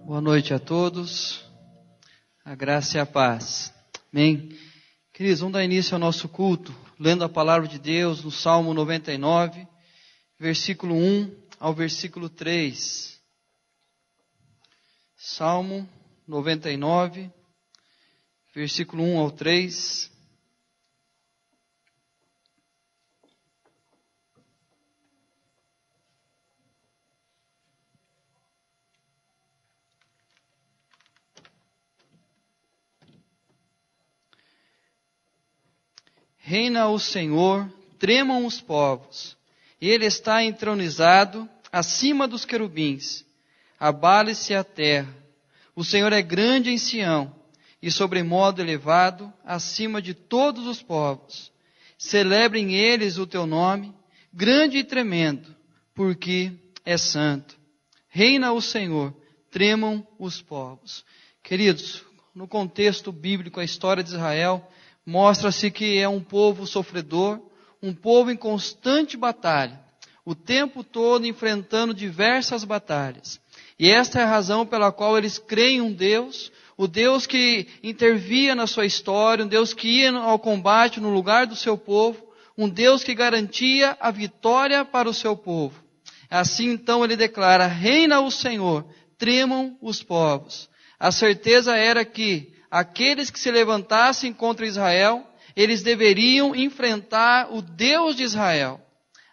Boa noite a todos, a graça e a paz. Amém. Queridos, vamos dar início ao nosso culto, lendo a palavra de Deus no Salmo 99, versículo 1 ao versículo 3. Salmo 99, versículo 1 ao 3. Reina o Senhor, tremam os povos. Ele está entronizado acima dos querubins. Abale-se a terra. O Senhor é grande em Sião e sobremodo elevado acima de todos os povos. Celebrem eles o teu nome, grande e tremendo, porque é santo. Reina o Senhor, tremam os povos. Queridos, no contexto bíblico, a história de Israel mostra-se que é um povo sofredor, um povo em constante batalha, o tempo todo enfrentando diversas batalhas. E esta é a razão pela qual eles creem em um Deus, o Deus que intervia na sua história, um Deus que ia ao combate no lugar do seu povo, um Deus que garantia a vitória para o seu povo. Assim então ele declara: reina o Senhor, tremam os povos. A certeza era que aqueles que se levantassem contra Israel, eles deveriam enfrentar o Deus de Israel.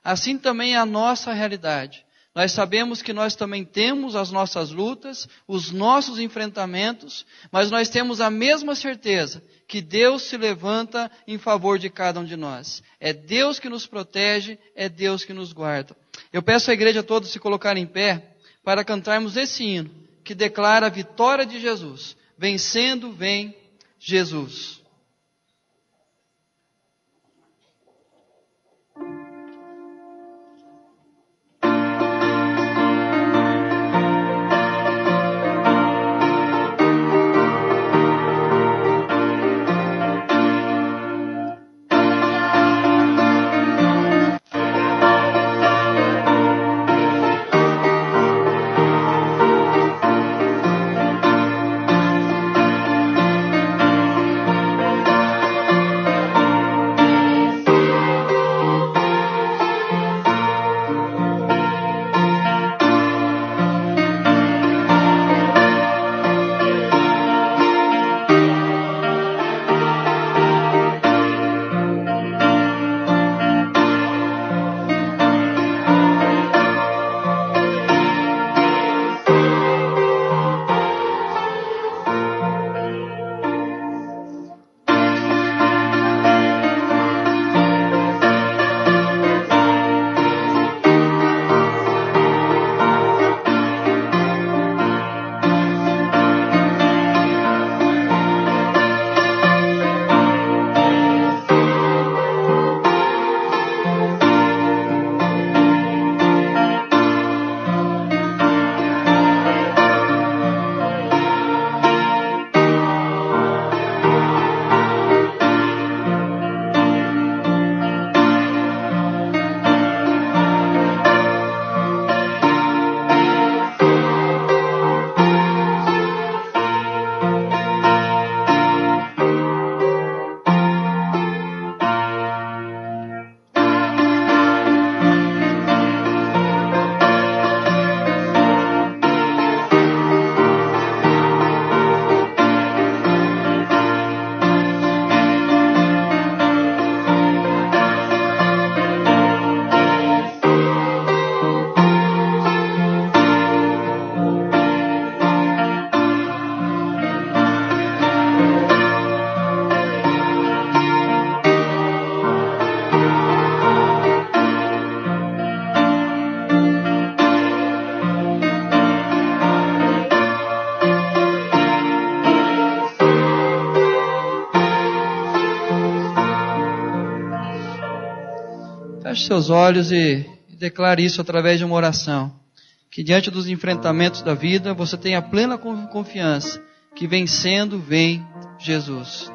Assim também é a nossa realidade. Nós sabemos que nós também temos as nossas lutas, os nossos enfrentamentos, mas nós temos a mesma certeza que Deus se levanta em favor de cada um de nós. É Deus que nos protege, é Deus que nos guarda. Eu peço à igreja toda se colocar em pé para cantarmos esse hino que declara a vitória de Jesus. Vencendo vem Jesus. Feche seus olhos e declare isso através de uma oração. Que diante dos enfrentamentos da vida, você tenha plena confiança que vencendo vem Jesus.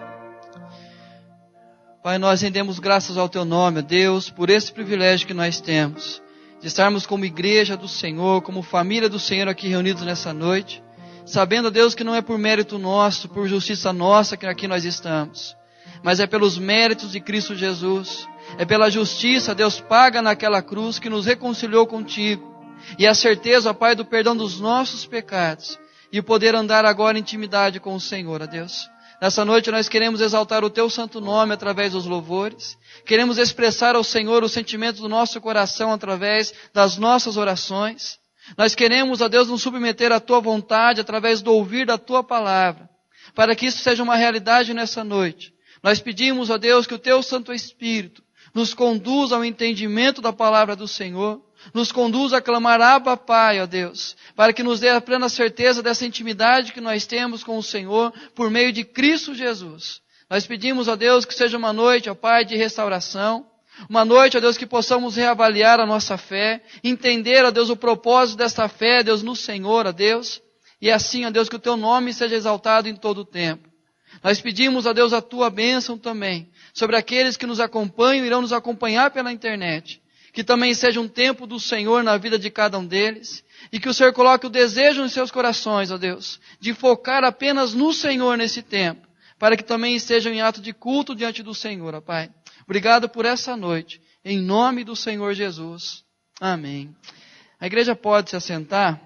Pai, nós rendemos graças ao Teu nome, Deus, por esse privilégio que nós temos, de estarmos como igreja do Senhor, como família do Senhor aqui reunidos nessa noite, sabendo, ó Deus, que não é por mérito nosso, por justiça nossa que aqui nós estamos, mas é pelos méritos de Cristo Jesus, é pela justiça, Deus, paga naquela cruz que nos reconciliou contigo, e a certeza, ó Pai, do perdão dos nossos pecados, e o poder andar agora em intimidade com o Senhor, ó Deus. Nessa noite nós queremos exaltar o Teu santo nome através dos louvores, queremos expressar ao Senhor os sentimentos do nosso coração através das nossas orações. Nós queremos, ó Deus, nos submeter à Tua vontade através do ouvir da Tua palavra, para que isso seja uma realidade nessa noite. Nós pedimos, ó Deus, que o Teu Santo Espírito nos conduza ao entendimento da palavra do Senhor, nos conduza a clamar Abba, Pai, ó Deus, para que nos dê a plena certeza dessa intimidade que nós temos com o Senhor por meio de Cristo Jesus. Nós pedimos, ó Deus, que seja uma noite, ó Pai, de restauração, uma noite, ó Deus, que possamos reavaliar a nossa fé, entender, ó Deus, o propósito dessa fé, Deus, no Senhor, ó Deus, e assim, ó Deus, que o Teu nome seja exaltado em todo o tempo. Nós pedimos, ó Deus, a Tua bênção também sobre aqueles que nos acompanham e irão nos acompanhar pela internet. Que também seja um tempo do Senhor na vida de cada um deles. E que o Senhor coloque o desejo nos seus corações, ó Deus, de focar apenas no Senhor nesse tempo. Para que também estejam em ato de culto diante do Senhor, ó Pai. Obrigado por essa noite. Em nome do Senhor Jesus. Amém. A igreja pode se assentar.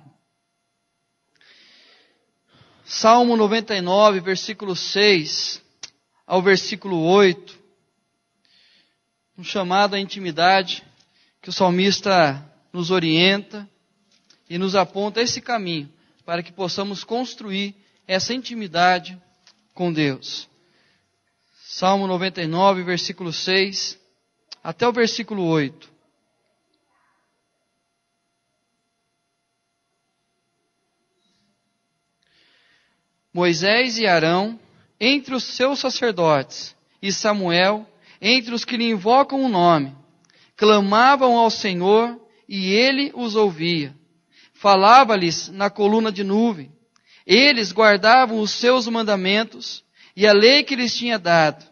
Salmo 99, versículo 6 ao versículo 8. Um chamado à intimidade que o salmista nos orienta e nos aponta esse caminho para que possamos construir essa intimidade com Deus. Salmo 99, versículo 6 até o versículo 8. Moisés e Arão entre os seus sacerdotes, e Samuel entre os que lhe invocam o nome, clamavam ao Senhor e Ele os ouvia. Falava-lhes na coluna de nuvem. Eles guardavam os seus mandamentos e a lei que lhes tinha dado.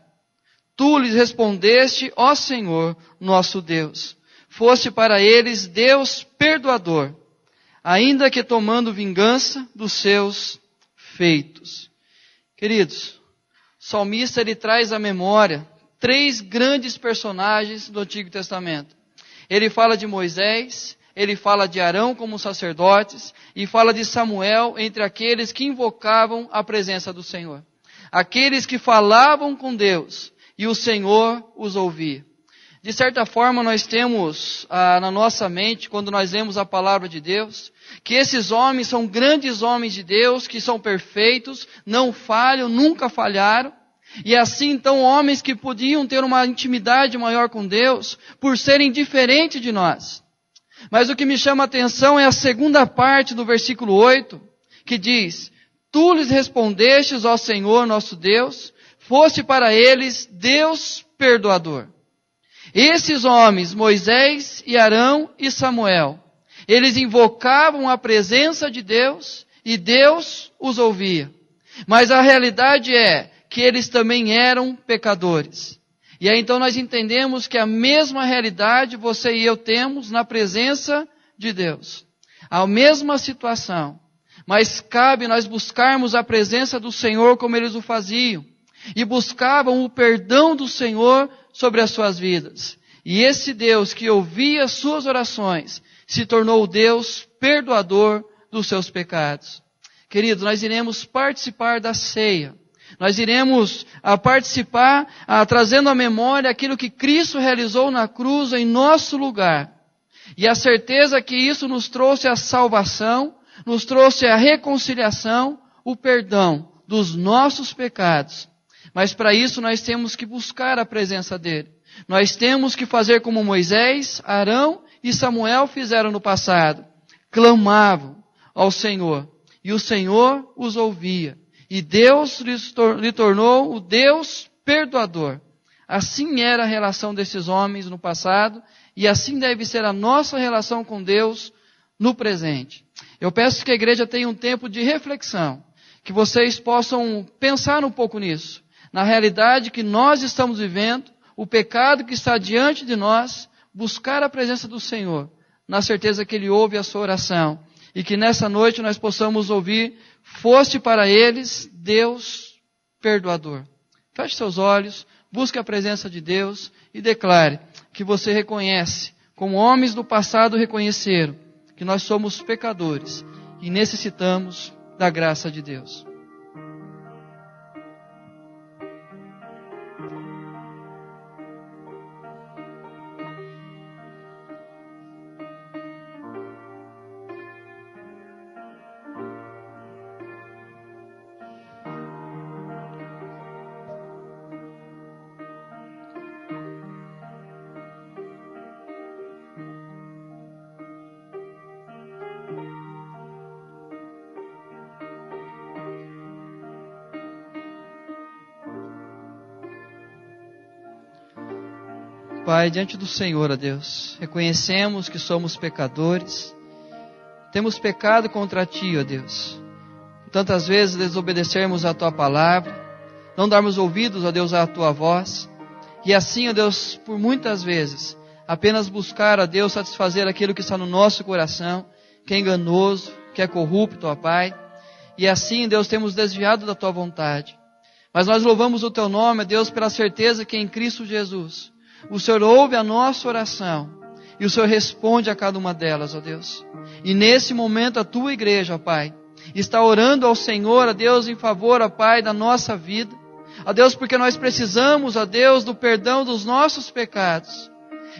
Tu lhes respondeste, ó Senhor, nosso Deus. Foste para eles Deus perdoador, ainda que tomando vingança dos seus feitos. Queridos, o salmista ele traz à memória 3 grandes personagens do Antigo Testamento. Ele fala de Moisés, ele fala de Arão como sacerdotes e fala de Samuel entre aqueles que invocavam a presença do Senhor. Aqueles que falavam com Deus e o Senhor os ouvia. De certa forma nós temos na nossa mente, quando nós lemos a palavra de Deus, que esses homens são grandes homens de Deus, que são perfeitos, não falham, nunca falharam. E assim, então, homens que podiam ter uma intimidade maior com Deus, por serem diferentes de nós. Mas o que me chama a atenção é a segunda parte do versículo 8, que diz, Tu lhes respondestes, ó Senhor nosso Deus, foste para eles Deus perdoador. Esses homens, Moisés e Arão e Samuel, eles invocavam a presença de Deus e Deus os ouvia. Mas a realidade é que eles também eram pecadores. E aí então nós entendemos que a mesma realidade você e eu temos na presença de Deus. A mesma situação. Mas cabe nós buscarmos a presença do Senhor como eles o faziam. E buscavam o perdão do Senhor sobre as suas vidas. E esse Deus que ouvia as suas orações se tornou o Deus perdoador dos seus pecados. Queridos, nós iremos participar da ceia. Nós iremos participar, trazendo à memória aquilo que Cristo realizou na cruz em nosso lugar. E a certeza que isso nos trouxe a salvação, nos trouxe a reconciliação, o perdão dos nossos pecados. Mas para isso nós temos que buscar a presença dEle. Nós temos que fazer como Moisés, Arão e Samuel fizeram no passado. Clamavam ao Senhor. E o Senhor os ouvia. E Deus lhe tornou o Deus perdoador. Assim era a relação desses homens no passado, e assim deve ser a nossa relação com Deus no presente. Eu peço que a igreja tenha um tempo de reflexão, que vocês possam pensar um pouco nisso, na realidade que nós estamos vivendo, o pecado que está diante de nós, buscar a presença do Senhor, na certeza que Ele ouve a sua oração, E que nessa noite nós possamos ouvir: foste para eles Deus perdoador. Feche seus olhos, busque a presença de Deus e declare que você reconhece, como homens do passado reconheceram, que nós somos pecadores e necessitamos da graça de Deus. Pai, diante do Senhor, ó Deus, reconhecemos que somos pecadores, temos pecado contra Ti, ó Deus. Tantas vezes desobedecermos a Tua palavra, não darmos ouvidos, ó Deus, à Tua voz, e assim, ó Deus, por muitas vezes, apenas buscar, ó Deus, satisfazer aquilo que está no nosso coração, que é enganoso, que é corrupto, ó Pai, e assim, Deus, temos desviado da Tua vontade. Mas nós louvamos o Teu nome, ó Deus, pela certeza que em Cristo Jesus, o Senhor ouve a nossa oração e o Senhor responde a cada uma delas, ó Deus. E nesse momento a Tua igreja, ó Pai, está orando ao Senhor, ó Deus, em favor, ó Pai, da nossa vida. Ó Deus, porque nós precisamos, ó Deus, do perdão dos nossos pecados.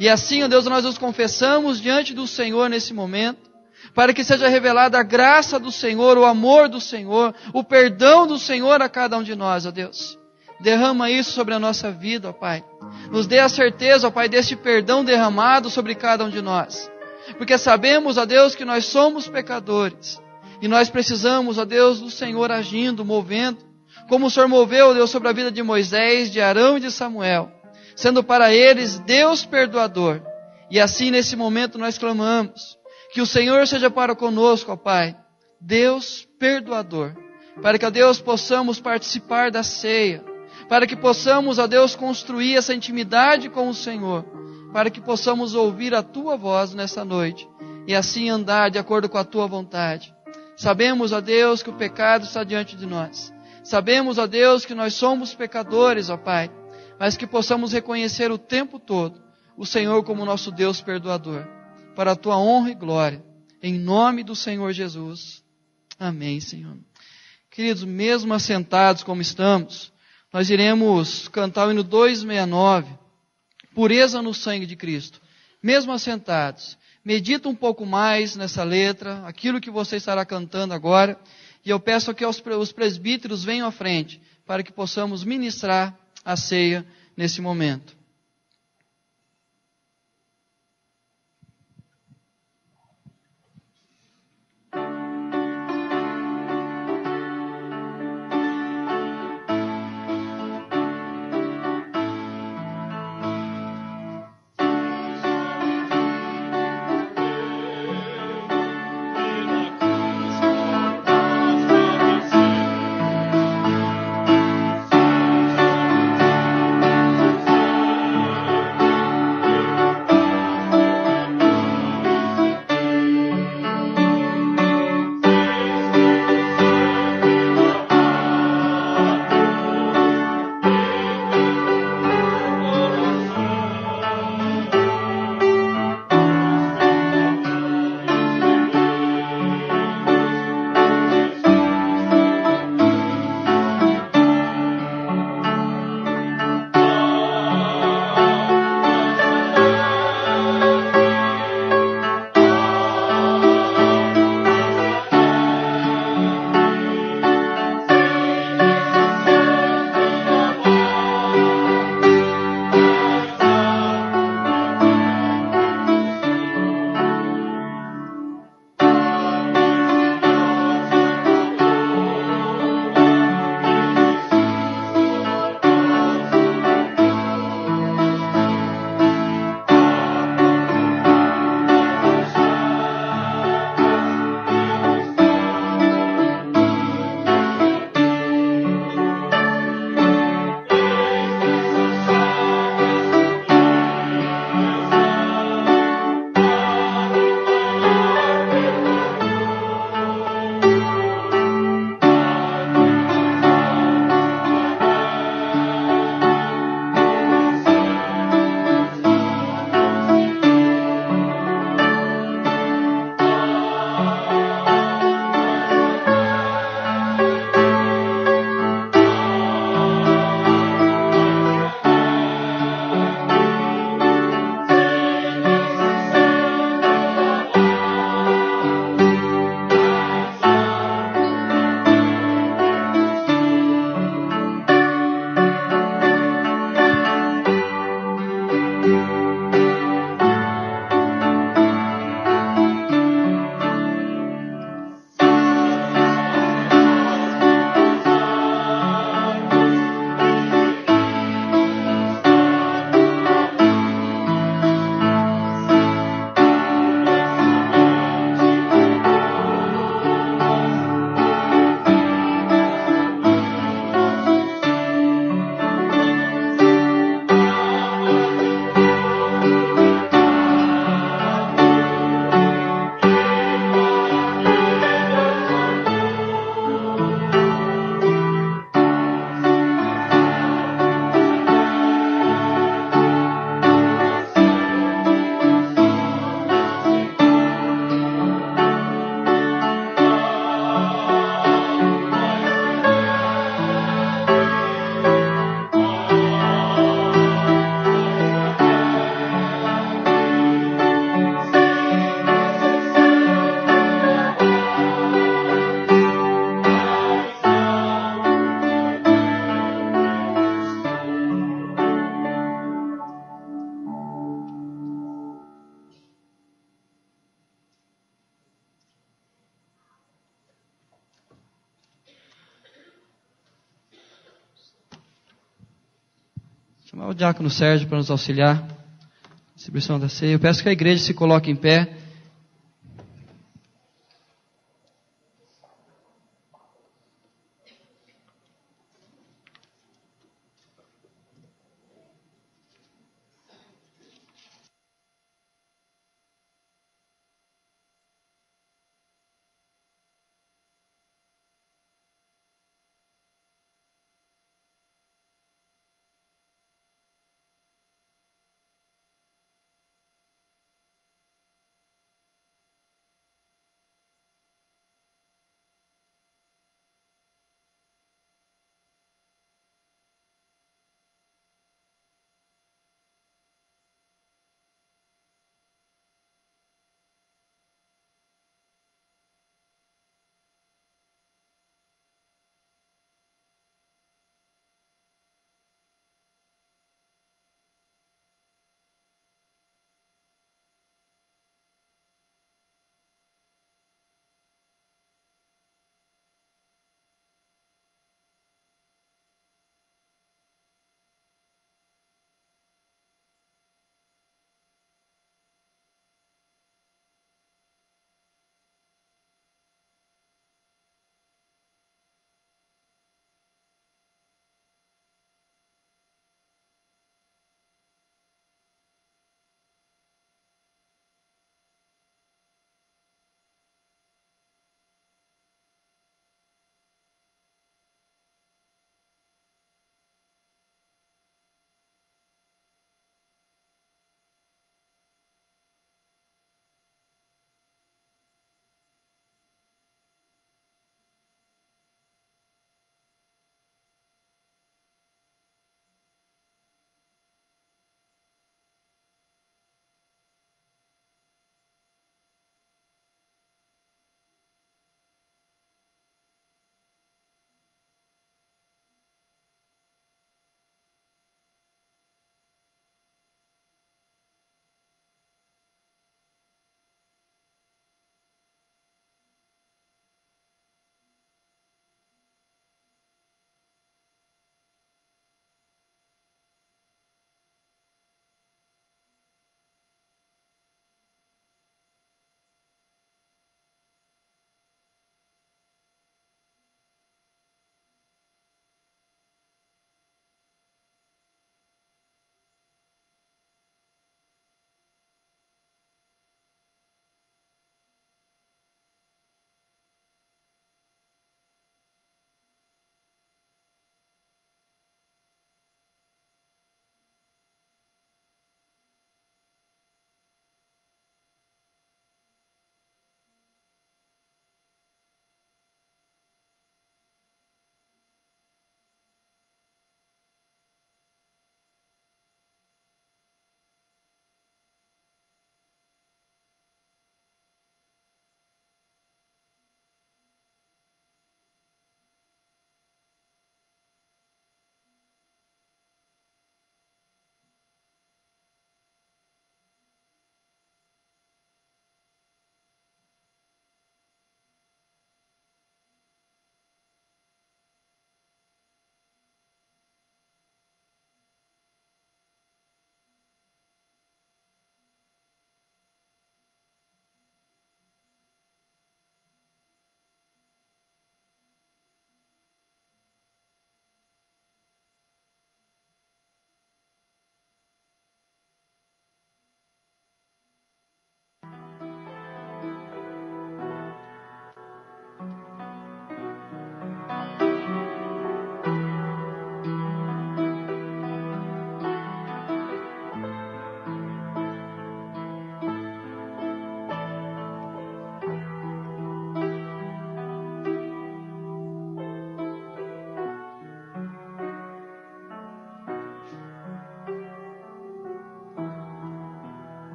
E assim, ó Deus, nós nos confessamos diante do Senhor nesse momento, para que seja revelada a graça do Senhor, o amor do Senhor, o perdão do Senhor a cada um de nós, ó Deus. Derrama isso sobre a nossa vida, ó Pai. Nos dê a certeza, ó Pai, deste perdão derramado sobre cada um de nós. Porque sabemos, ó Deus, que nós somos pecadores. E nós precisamos, ó Deus, do Senhor agindo, movendo. Como o Senhor moveu, ó Deus, sobre a vida de Moisés, de Arão e de Samuel. Sendo para eles Deus perdoador. E assim, nesse momento, nós clamamos. Que o Senhor seja para conosco, ó Pai. Deus perdoador. Para que, ó Deus, possamos participar da ceia. Para que possamos, ó Deus, construir essa intimidade com o Senhor, para que possamos ouvir a Tua voz nessa noite, e assim andar de acordo com a Tua vontade. Sabemos, ó Deus, que o pecado está diante de nós. Sabemos, ó Deus, que nós somos pecadores, ó Pai, mas que possamos reconhecer o tempo todo o Senhor como nosso Deus perdoador, para a Tua honra e glória, em nome do Senhor Jesus. Amém, Senhor. Queridos, mesmo assentados como estamos, nós iremos cantar o hino 269, Pureza no Sangue de Cristo. Mesmo assentados, medita um pouco mais nessa letra, aquilo que você estará cantando agora, e eu peço que os presbíteros venham à frente, para que possamos ministrar a ceia nesse momento. Chamar o diácono Sérgio para nos auxiliar na distribuição da ceia. Eu peço que a igreja se coloque em pé.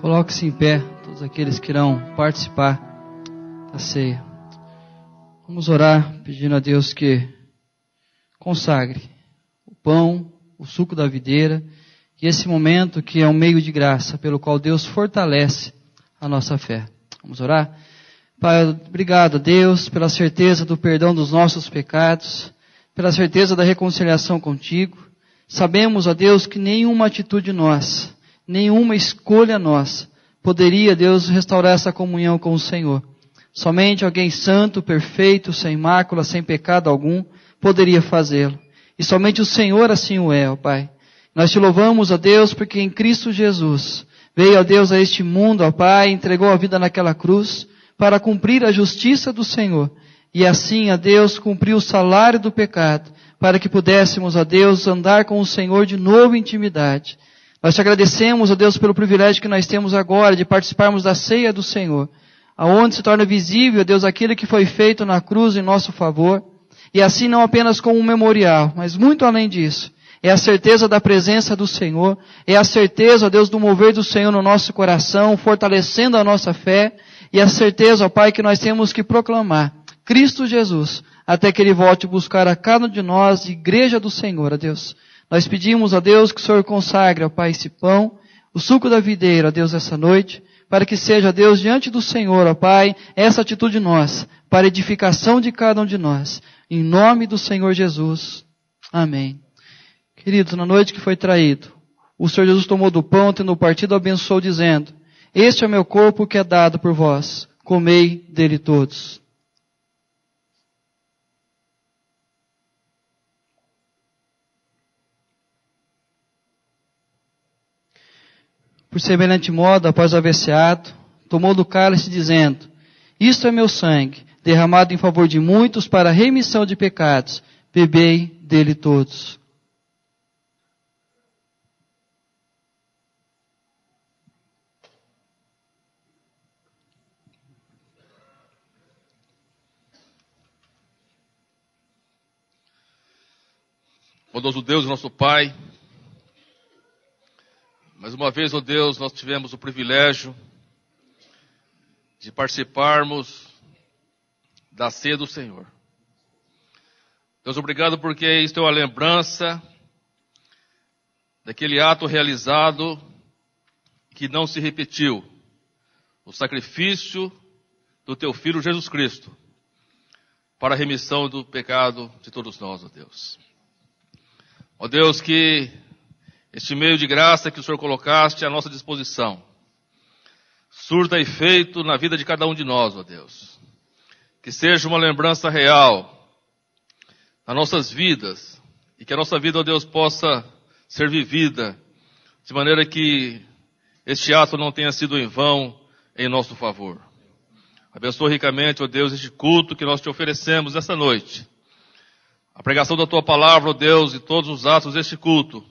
Coloque-se em pé, todos aqueles que irão participar da ceia. Vamos orar pedindo a Deus que consagre o pão, o suco da videira e esse momento que é um meio de graça pelo qual Deus fortalece a nossa fé. Vamos orar? Pai, obrigado a Deus pela certeza do perdão dos nossos pecados, pela certeza da reconciliação contigo. Sabemos, ó Deus, que nenhuma atitude nossa, nenhuma escolha nossa poderia, Deus, restaurar essa comunhão com o Senhor. Somente alguém santo, perfeito, sem mácula, sem pecado algum, poderia fazê-lo. E somente o Senhor assim o é, ó Pai. Nós te louvamos, ó Deus, porque em Cristo Jesus veio, ó Deus, a este mundo, ó Pai, entregou a vida naquela cruz para cumprir a justiça do Senhor. E assim, ó Deus, cumpriu o salário do pecado, para que pudéssemos, ó Deus, andar com o Senhor de novo em intimidade. Nós te agradecemos, ó Deus, pelo privilégio que nós temos agora de participarmos da ceia do Senhor, aonde se torna visível, ó Deus, aquilo que foi feito na cruz em nosso favor, e assim não apenas como um memorial, mas muito além disso, é a certeza da presença do Senhor, é a certeza, ó Deus, do mover do Senhor no nosso coração, fortalecendo a nossa fé, e a certeza, ó Pai, que nós temos que proclamar Cristo Jesus, até que Ele volte buscar a cada um de nós, igreja do Senhor, ó Deus. Nós pedimos, ó Deus, que o Senhor consagre, ó Pai, esse pão, o suco da videira, ó Deus, essa noite, para que seja, Deus, diante do Senhor, ó Pai, essa atitude nossa, para edificação de cada um de nós. Em nome do Senhor Jesus. Amém. Queridos, na noite que foi traído, o Senhor Jesus tomou do pão, tendo partido, abençoou, dizendo: este é o meu corpo que é dado por vós, comei dele todos. Por semelhante modo, após haver ceado, tomou do cálice, dizendo: isto é meu sangue, derramado em favor de muitos para a remissão de pecados. Bebei dele todos. Bondoso Deus, nosso Pai, mais uma vez, ó Deus, nós tivemos o privilégio de participarmos da ceia do Senhor. Deus, obrigado porque isto é uma lembrança daquele ato realizado que não se repetiu. O sacrifício do Teu Filho Jesus Cristo para a remissão do pecado de todos nós, ó Deus. Ó Deus, que este meio de graça que o Senhor colocaste à nossa disposição surta efeito na vida de cada um de nós, ó Deus. Que seja uma lembrança real nas nossas vidas e que a nossa vida, ó Deus, possa ser vivida de maneira que este ato não tenha sido em vão em nosso favor. Abençoa ricamente, ó Deus, este culto que nós te oferecemos nesta noite. A pregação da Tua palavra, ó Deus, e todos os atos deste culto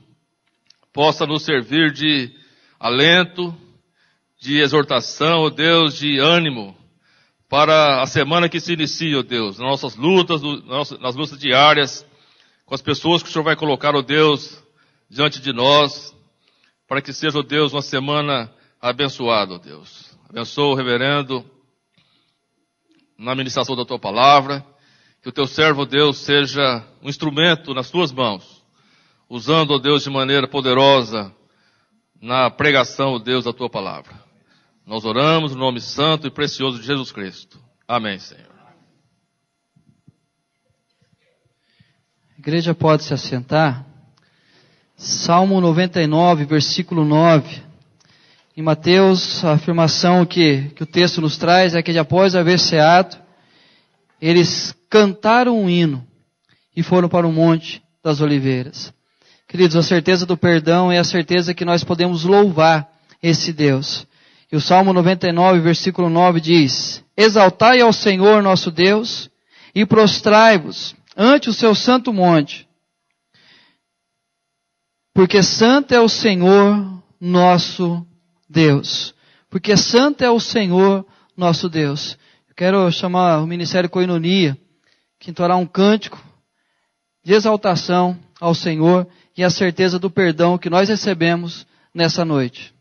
possa nos servir de alento, de exortação, ó Deus, de ânimo para a semana que se inicia, ó Deus, nas nossas lutas, nas lutas diárias, com as pessoas que o Senhor vai colocar, ó Deus, diante de nós, para que seja, ó Deus, uma semana abençoada, ó Deus. Abençoa o reverendo na ministração da Tua palavra, que o Teu servo, ó Deus, seja um instrumento nas Tuas mãos, usando, ó Deus, de maneira poderosa na pregação, ó Deus, da Tua palavra. Nós oramos no nome santo e precioso de Jesus Cristo. Amém, Senhor. A igreja pode se assentar. Salmo 99, versículo 9. Em Mateus, a afirmação que o texto nos traz é que após haver ceado, eles cantaram um hino e foram para o Monte das Oliveiras. Queridos, a certeza do perdão é a certeza que nós podemos louvar esse Deus. E o Salmo 99, versículo 9 diz: exaltai ao Senhor nosso Deus e prostrai-vos ante o seu santo monte, porque santo é o Senhor nosso Deus. Porque santo é o Senhor nosso Deus. Eu quero chamar o Ministério Coinonia, que entoará um cântico de exaltação ao Senhor e a certeza do perdão que nós recebemos nessa noite.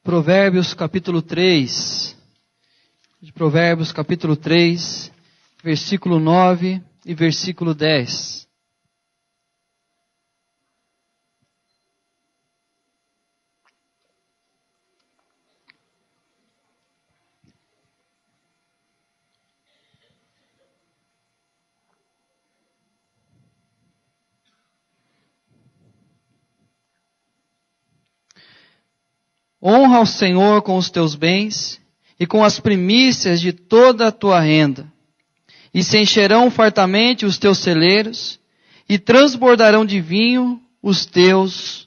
Provérbios capítulo 3, Provérbios capítulo 3, versículo 9 e versículo 10. Honra ao Senhor com os teus bens e com as primícias de toda a tua renda. E se encherão fartamente os teus celeiros e transbordarão de vinho os teus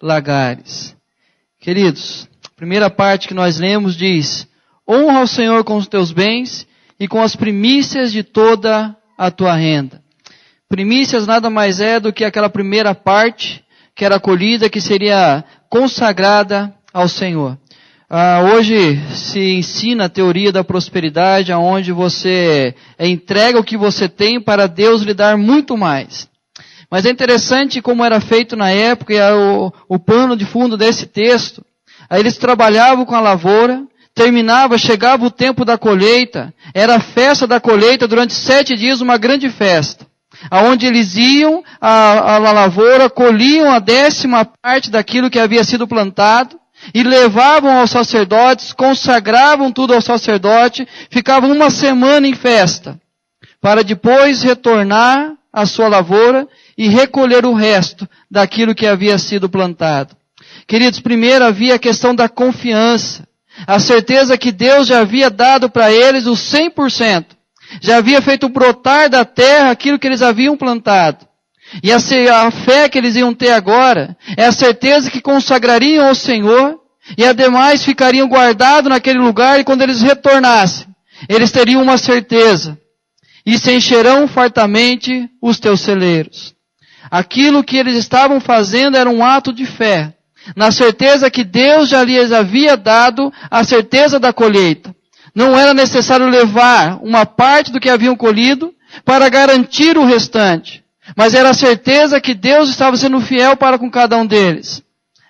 lagares. Queridos, a primeira parte que nós lemos diz: honra ao Senhor com os teus bens e com as primícias de toda a tua renda. Primícias nada mais é do que aquela primeira parte que era colhida, que seria consagrada ao Senhor. Hoje se ensina a teoria da prosperidade, onde você entrega o que você tem para Deus lhe dar muito mais. Mas é interessante como era feito na época, e o pano de fundo desse texto. Aí eles trabalhavam com a lavoura, chegava o tempo da colheita, era a festa da colheita, durante 7 dias uma grande festa, aonde eles iam à lavoura, colhiam a 10ª parte daquilo que havia sido plantado, e levavam aos sacerdotes, consagravam tudo ao sacerdote, ficavam uma semana em festa, para depois retornar à sua lavoura e recolher o resto daquilo que havia sido plantado. Queridos, primeiro havia a questão da confiança, a certeza que Deus já havia dado para eles o 100%, já havia feito brotar da terra aquilo que eles haviam plantado. E a fé que eles iam ter agora é a certeza que consagrariam ao Senhor e ademais ficariam guardados naquele lugar, e quando eles retornassem, eles teriam uma certeza: e se encherão fartamente os teus celeiros. Aquilo que eles estavam fazendo era um ato de fé, na certeza que Deus já lhes havia dado a certeza da colheita. Não era necessário levar uma parte do que haviam colhido, para garantir o restante. Mas era a certeza que Deus estava sendo fiel para com cada um deles.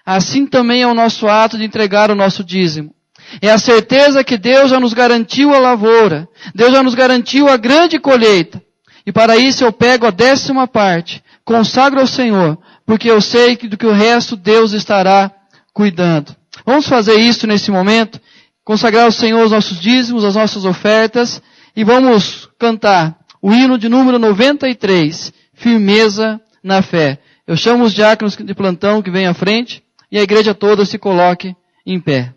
Assim também é o nosso ato de entregar o nosso dízimo. É a certeza que Deus já nos garantiu a lavoura. Deus já nos garantiu a grande colheita. E para isso eu pego a 10ª parte, consagro ao Senhor, porque eu sei que do que o resto Deus estará cuidando. Vamos fazer isso nesse momento, consagrar ao Senhor os nossos dízimos, as nossas ofertas, e vamos cantar o hino de número 93, Firmeza na Fé. Eu chamo os diáconos de plantão que vêm à frente, e a igreja toda se coloque em pé.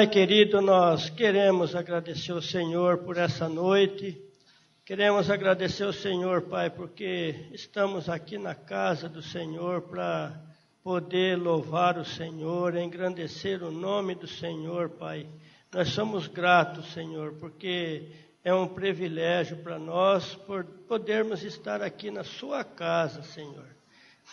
Pai querido, nós queremos agradecer ao Senhor por essa noite. Queremos agradecer ao Senhor, Pai, porque estamos aqui na casa do Senhor para poder louvar o Senhor, engrandecer o nome do Senhor, Pai. Nós somos gratos, Senhor, porque é um privilégio para nós por podermos estar aqui na sua casa, Senhor.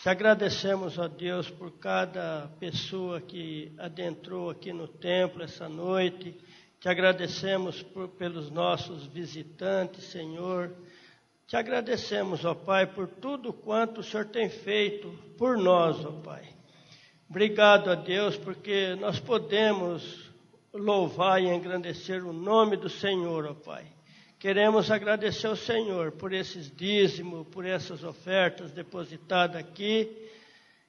Te agradecemos, ó Deus, por cada pessoa que adentrou aqui no templo essa noite. Te agradecemos pelos nossos visitantes, Senhor. Te agradecemos, ó Pai, por tudo quanto o Senhor tem feito por nós, ó Pai. Obrigado a Deus, porque nós podemos louvar e engrandecer o nome do Senhor, ó Pai. Queremos agradecer ao Senhor por esses dízimos, por essas ofertas depositadas aqui.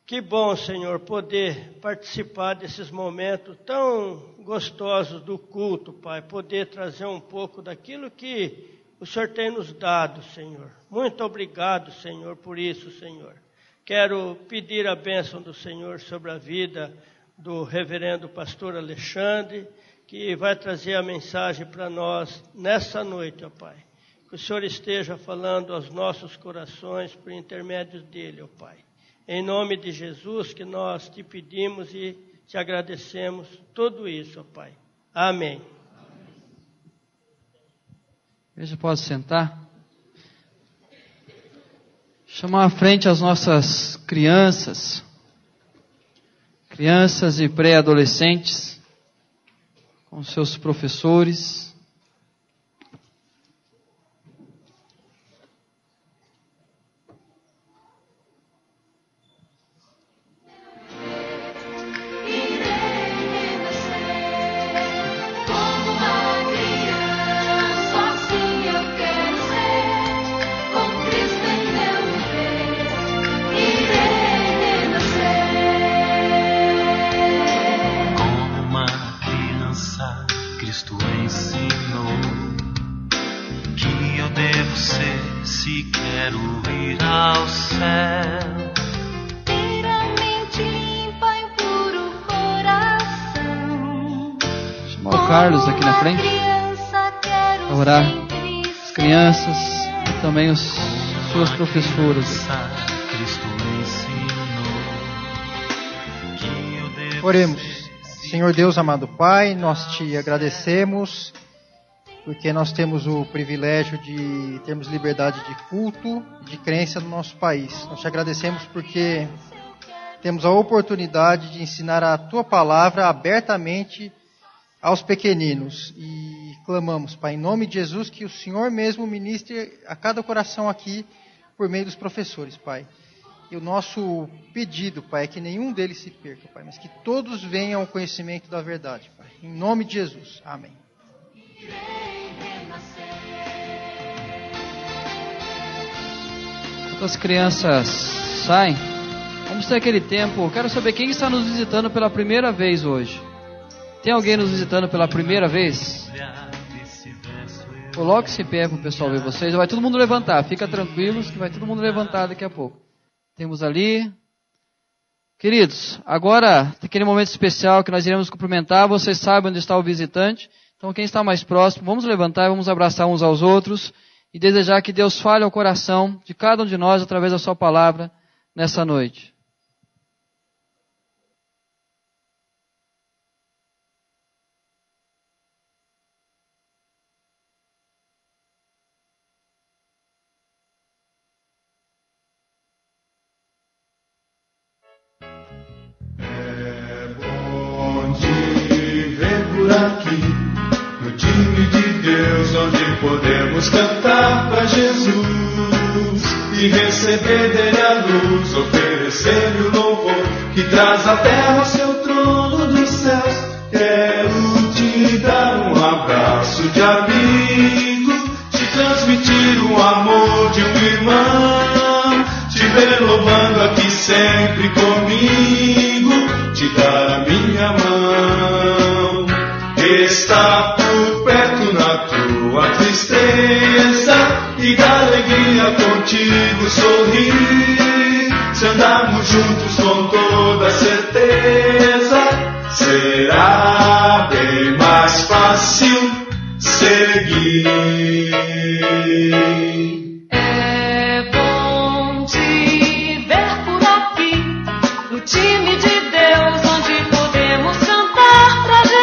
Que bom, Senhor, poder participar desses momentos tão gostosos do culto, Pai. Poder trazer um pouco daquilo que o Senhor tem nos dado, Senhor. Muito obrigado, Senhor, por isso, Senhor. Quero pedir a bênção do Senhor sobre a vida do reverendo pastor Alexandre, que vai trazer a mensagem para nós nessa noite, ó Pai. Que o Senhor esteja falando aos nossos corações por intermédio dele, ó Pai. Em nome de Jesus que nós te pedimos e te agradecemos tudo isso, ó Pai. Amém. igreja pode sentar. Chamar à frente as nossas crianças e pré-adolescentes, com seus professores. Cristo ensinou que eu devo ser, se quero ir ao céu. Ter a mente limpa e puro coração. Chamar o Carlos aqui na frente para orar. As crianças e também os seus professores. Cristo ensinou que eu devo Oremos. ser. Senhor Deus, amado Pai, nós te agradecemos porque nós temos o privilégio de termos liberdade de culto e de crença no nosso país. Nós te agradecemos porque temos a oportunidade de ensinar a Tua palavra abertamente aos pequeninos. E clamamos, Pai, em nome de Jesus, que o Senhor mesmo ministre a cada coração aqui por meio dos professores, Pai. E o nosso pedido, Pai, é que nenhum deles se perca, Pai, mas que todos venham ao conhecimento da verdade, Pai. Em nome de Jesus. Amém. Enquanto as crianças saem, vamos ter aquele tempo. Quero saber quem está nos visitando pela primeira vez hoje. Tem alguém nos visitando pela primeira vez? Coloque-se em pé para o pessoal ver vocês. Vai todo mundo levantar. Fica tranquilos que vai todo mundo levantar daqui a pouco. Temos ali. Queridos, agora tem aquele momento especial que nós iremos cumprimentar. Vocês sabem onde está o visitante. Então quem está mais próximo, vamos levantar e vamos abraçar uns aos outros. E desejar que Deus fale ao coração de cada um de nós através da sua palavra nessa noite. Aqui, no time de Deus, onde podemos cantar pra Jesus e receber dele a luz, oferecer-lhe o louvor que traz a terra ao seu trono dos céus. Quero te dar um abraço de amigo, te transmitir o amor de um irmão, te ver louvando aqui sempre comigo, te dar a minha mão. Está por perto na tua tristeza e da alegria contigo sorrir. Se andarmos juntos com toda certeza, será bem mais fácil seguir. É bom te ver por aqui, no time de Deus, onde podemos cantar pra Jesus.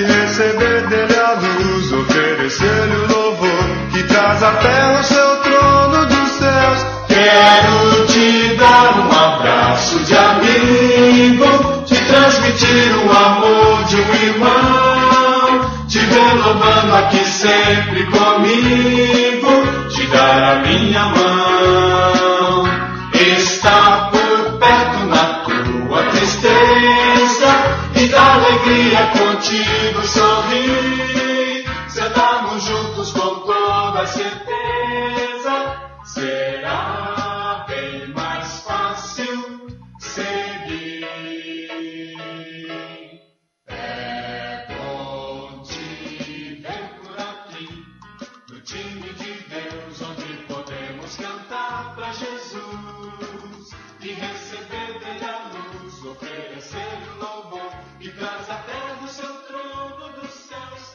Receber dele a luz, oferecer-lhe o louvor que traz a terra ao seu trono dos céus. Quero te dar um abraço de amigo, te transmitir o amor de um irmão, te ver louvando aqui sempre comigo, te dar a minha mão. Está por perto na tua tristeza e da alegria contigo sorrir. Se andarmos juntos com toda certeza, será bem mais fácil seguir. É bom te ver por aqui, no time de Deus, onde podemos cantar pra Jesus e receber dele a luz, oferecer o louvor que traz a terra do seu trono dos céus.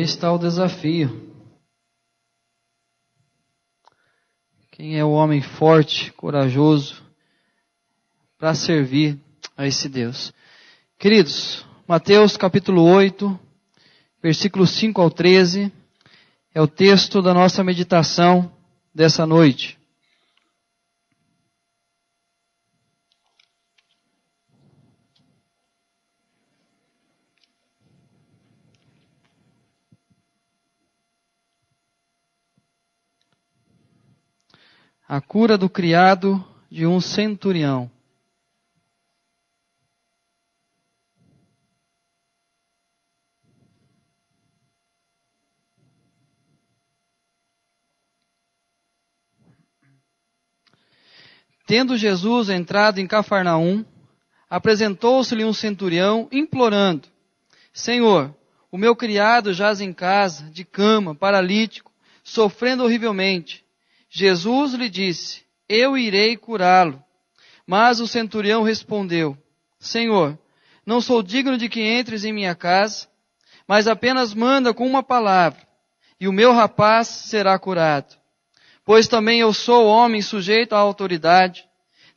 está o desafio. Quem é o homem forte, corajoso, para servir a esse Deus? Queridos, Mateus capítulo 8, versículos 5 ao 13, é o texto da nossa meditação dessa noite. A cura do criado de um centurião. Tendo Jesus entrado em Cafarnaum, apresentou-se-lhe um centurião, implorando: Senhor, o meu criado jaz em casa, de cama, paralítico, sofrendo horrivelmente. Jesus lhe disse: eu irei curá-lo. Mas o centurião respondeu: Senhor, não sou digno de que entres em minha casa, mas apenas manda com uma palavra, e o meu rapaz será curado. Pois também eu sou homem sujeito à autoridade,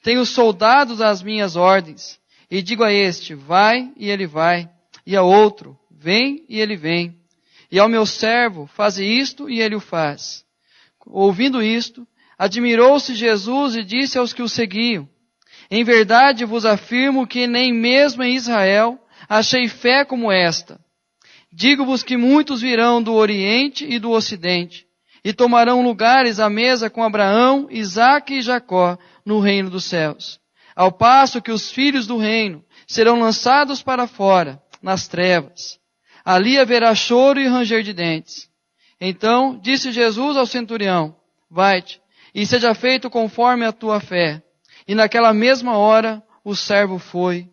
tenho soldados às minhas ordens, e digo a este: vai, e ele vai, e a outro: vem, e ele vem, e ao meu servo: faze isto, e ele o faz. Ouvindo isto, admirou-se Jesus e disse aos que o seguiam: em verdade vos afirmo que nem mesmo em Israel achei fé como esta. Digo-vos que muitos virão do Oriente e do Ocidente, e tomarão lugares à mesa com Abraão, Isaque e Jacó no reino dos céus. Ao passo que os filhos do reino serão lançados para fora, nas trevas. Ali haverá choro e ranger de dentes. Então disse Jesus ao centurião: vai-te, e seja feito conforme a tua fé. E naquela mesma hora o servo foi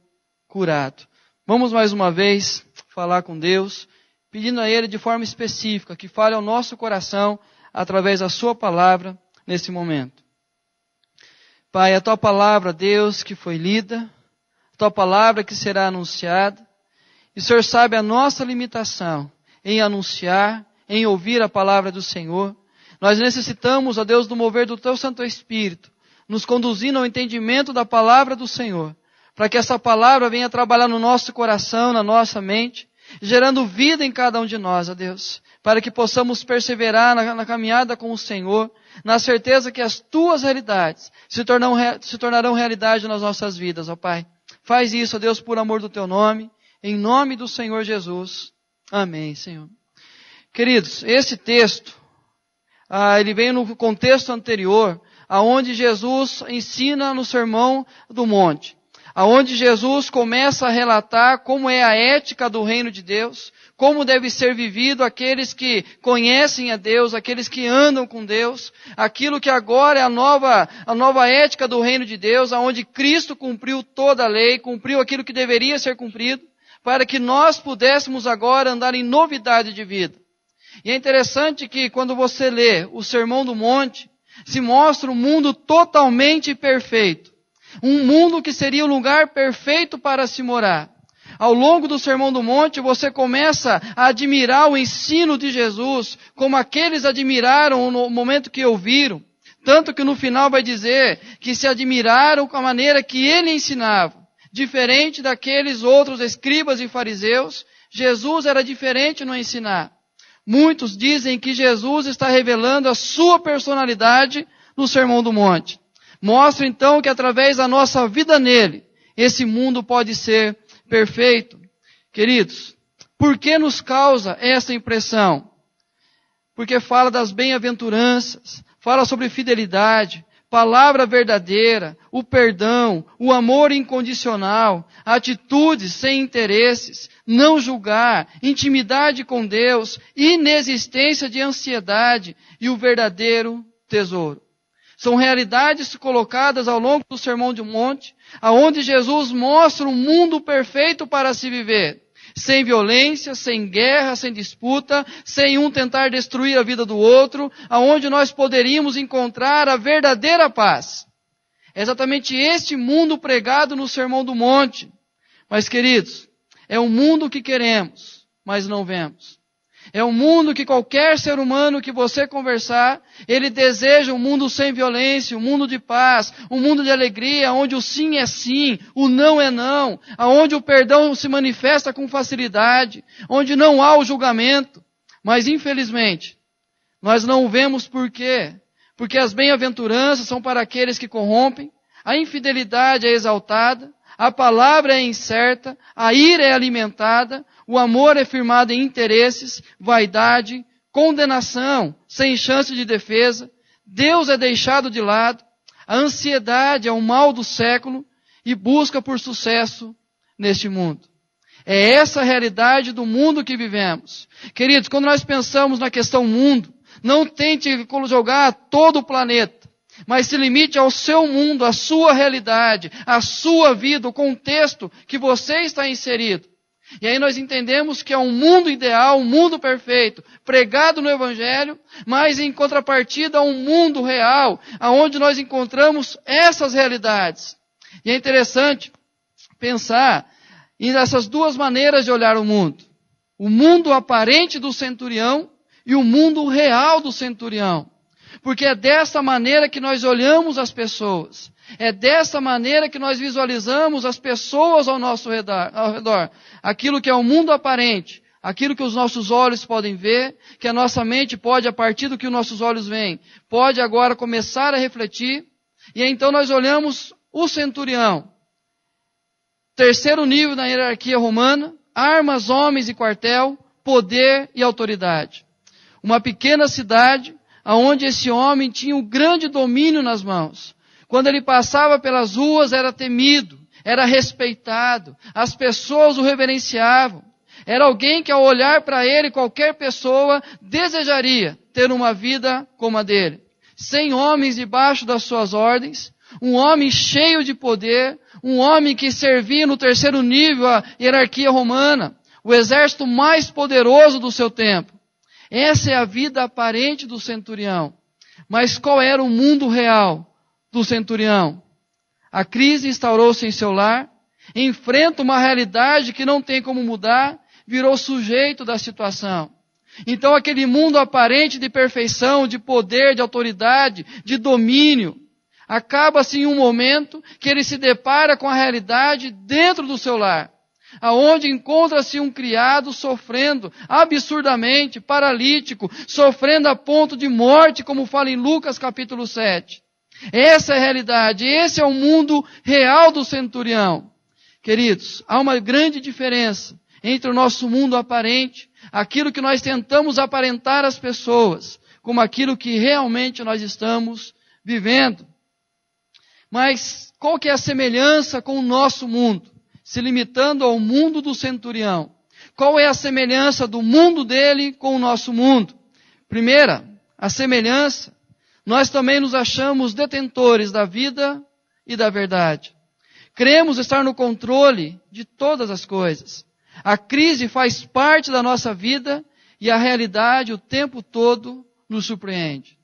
curado. Vamos mais uma vez falar com Deus, pedindo a Ele de forma específica que fale ao nosso coração através da sua palavra nesse momento. Pai, a tua palavra, Deus, que foi lida, a tua palavra que será anunciada, e o Senhor sabe a nossa limitação em anunciar, em ouvir a palavra do Senhor. Nós necessitamos, ó Deus, do mover do Teu Santo Espírito, nos conduzindo ao entendimento da palavra do Senhor, para que essa palavra venha trabalhar no nosso coração, na nossa mente, gerando vida em cada um de nós, ó Deus, para que possamos perseverar na caminhada com o Senhor, na certeza que as Tuas realidades se tornarão realidade nas nossas vidas, ó Pai. Faz isso, ó Deus, por amor do Teu nome, em nome do Senhor Jesus. Amém, Senhor. Queridos, esse texto, ele vem no contexto anterior, aonde Jesus ensina no Sermão do Monte, aonde Jesus começa a relatar como é a ética do reino de Deus, como deve ser vivido aqueles que conhecem a Deus, aqueles que andam com Deus, aquilo que agora é a nova ética do reino de Deus, aonde Cristo cumpriu toda a lei, cumpriu aquilo que deveria ser cumprido, para que nós pudéssemos agora andar em novidade de vida. E é interessante que quando você lê o Sermão do Monte, se mostra um mundo totalmente perfeito. Um mundo que seria o lugar perfeito para se morar. Ao longo do Sermão do Monte, você começa a admirar o ensino de Jesus, como aqueles admiraram no momento que ouviram. Tanto que no final vai dizer que se admiraram com a maneira que ele ensinava. Diferente daqueles outros escribas e fariseus, Jesus era diferente no ensinar. Muitos dizem que Jesus está revelando a sua personalidade no Sermão do Monte. Mostra então que através da nossa vida nele, esse mundo pode ser perfeito. Queridos, por que nos causa essa impressão? Porque fala das bem-aventuranças, fala sobre fidelidade, palavra verdadeira, o perdão, o amor incondicional, atitudes sem interesses, não julgar, intimidade com Deus, inexistência de ansiedade e o verdadeiro tesouro. São realidades colocadas ao longo do Sermão do Monte, aonde Jesus mostra um mundo perfeito para se viver. Sem violência, sem guerra, sem disputa, sem um tentar destruir a vida do outro, aonde nós poderíamos encontrar a verdadeira paz. É exatamente este mundo pregado no Sermão do Monte. Mas, queridos, é o mundo que queremos, mas não vemos. É um mundo que qualquer ser humano que você conversar, ele deseja um mundo sem violência, um mundo de paz, um mundo de alegria, onde o sim é sim, o não é não, onde o perdão se manifesta com facilidade, onde não há o julgamento. Mas infelizmente, nós não o vemos por quê? Porque as bem-aventuranças são para aqueles que corrompem, a infidelidade é exaltada, a palavra é incerta, a ira é alimentada, o amor é firmado em interesses, vaidade, condenação, sem chance de defesa, Deus é deixado de lado, a ansiedade é o mal do século e busca por sucesso neste mundo. É essa a realidade do mundo que vivemos. Queridos, quando nós pensamos na questão mundo, não tente jogar todo o planeta, mas se limite ao seu mundo, à sua realidade, à sua vida, o contexto que você está inserido. E aí nós entendemos que é um mundo ideal, um mundo perfeito, pregado no Evangelho, mas em contrapartida a um mundo real, onde nós encontramos essas realidades. E é interessante pensar nessas duas maneiras de olhar o mundo. O mundo aparente do centurião e o mundo real do centurião. Porque é dessa maneira que nós olhamos as pessoas. É dessa maneira que nós visualizamos as pessoas ao nosso redor. Aquilo que é o mundo aparente, aquilo que os nossos olhos podem ver, que a nossa mente pode, a partir do que os nossos olhos veem, pode agora começar a refletir. E então nós olhamos o centurião. Terceiro nível na hierarquia romana, armas, homens e quartel, poder e autoridade. Uma pequena cidade, onde esse homem tinha um grande domínio nas mãos. Quando ele passava pelas ruas, era temido, era respeitado, as pessoas o reverenciavam. Era alguém que, ao olhar para ele, qualquer pessoa desejaria ter uma vida como a dele. 100 homens debaixo das suas ordens, um homem cheio de poder, um homem que servia no terceiro nível a hierarquia romana, o exército mais poderoso do seu tempo. Essa é a vida aparente do centurião. Mas qual era o mundo real do centurião? A crise instaurou-se em seu lar, enfrenta uma realidade que não tem como mudar, virou sujeito da situação. Então aquele mundo aparente de perfeição, de poder, de autoridade, de domínio, acaba-se em um momento que ele se depara com a realidade dentro do seu lar, aonde encontra-se um criado sofrendo absurdamente, paralítico, sofrendo a ponto de morte, como fala em Lucas capítulo 7. Essa é a realidade, esse é o mundo real do centurião. Queridos, há uma grande diferença entre o nosso mundo aparente, aquilo que nós tentamos aparentar às pessoas, como aquilo que realmente nós estamos vivendo. Mas qual que é a semelhança com o nosso mundo? Se limitando ao mundo do centurião. Qual é a semelhança do mundo dele com o nosso mundo? Primeira, a semelhança, nós também nos achamos detentores da vida e da verdade. Cremos estar no controle de todas as coisas. A crise faz parte da nossa vida e a realidade o tempo todo nos surpreende.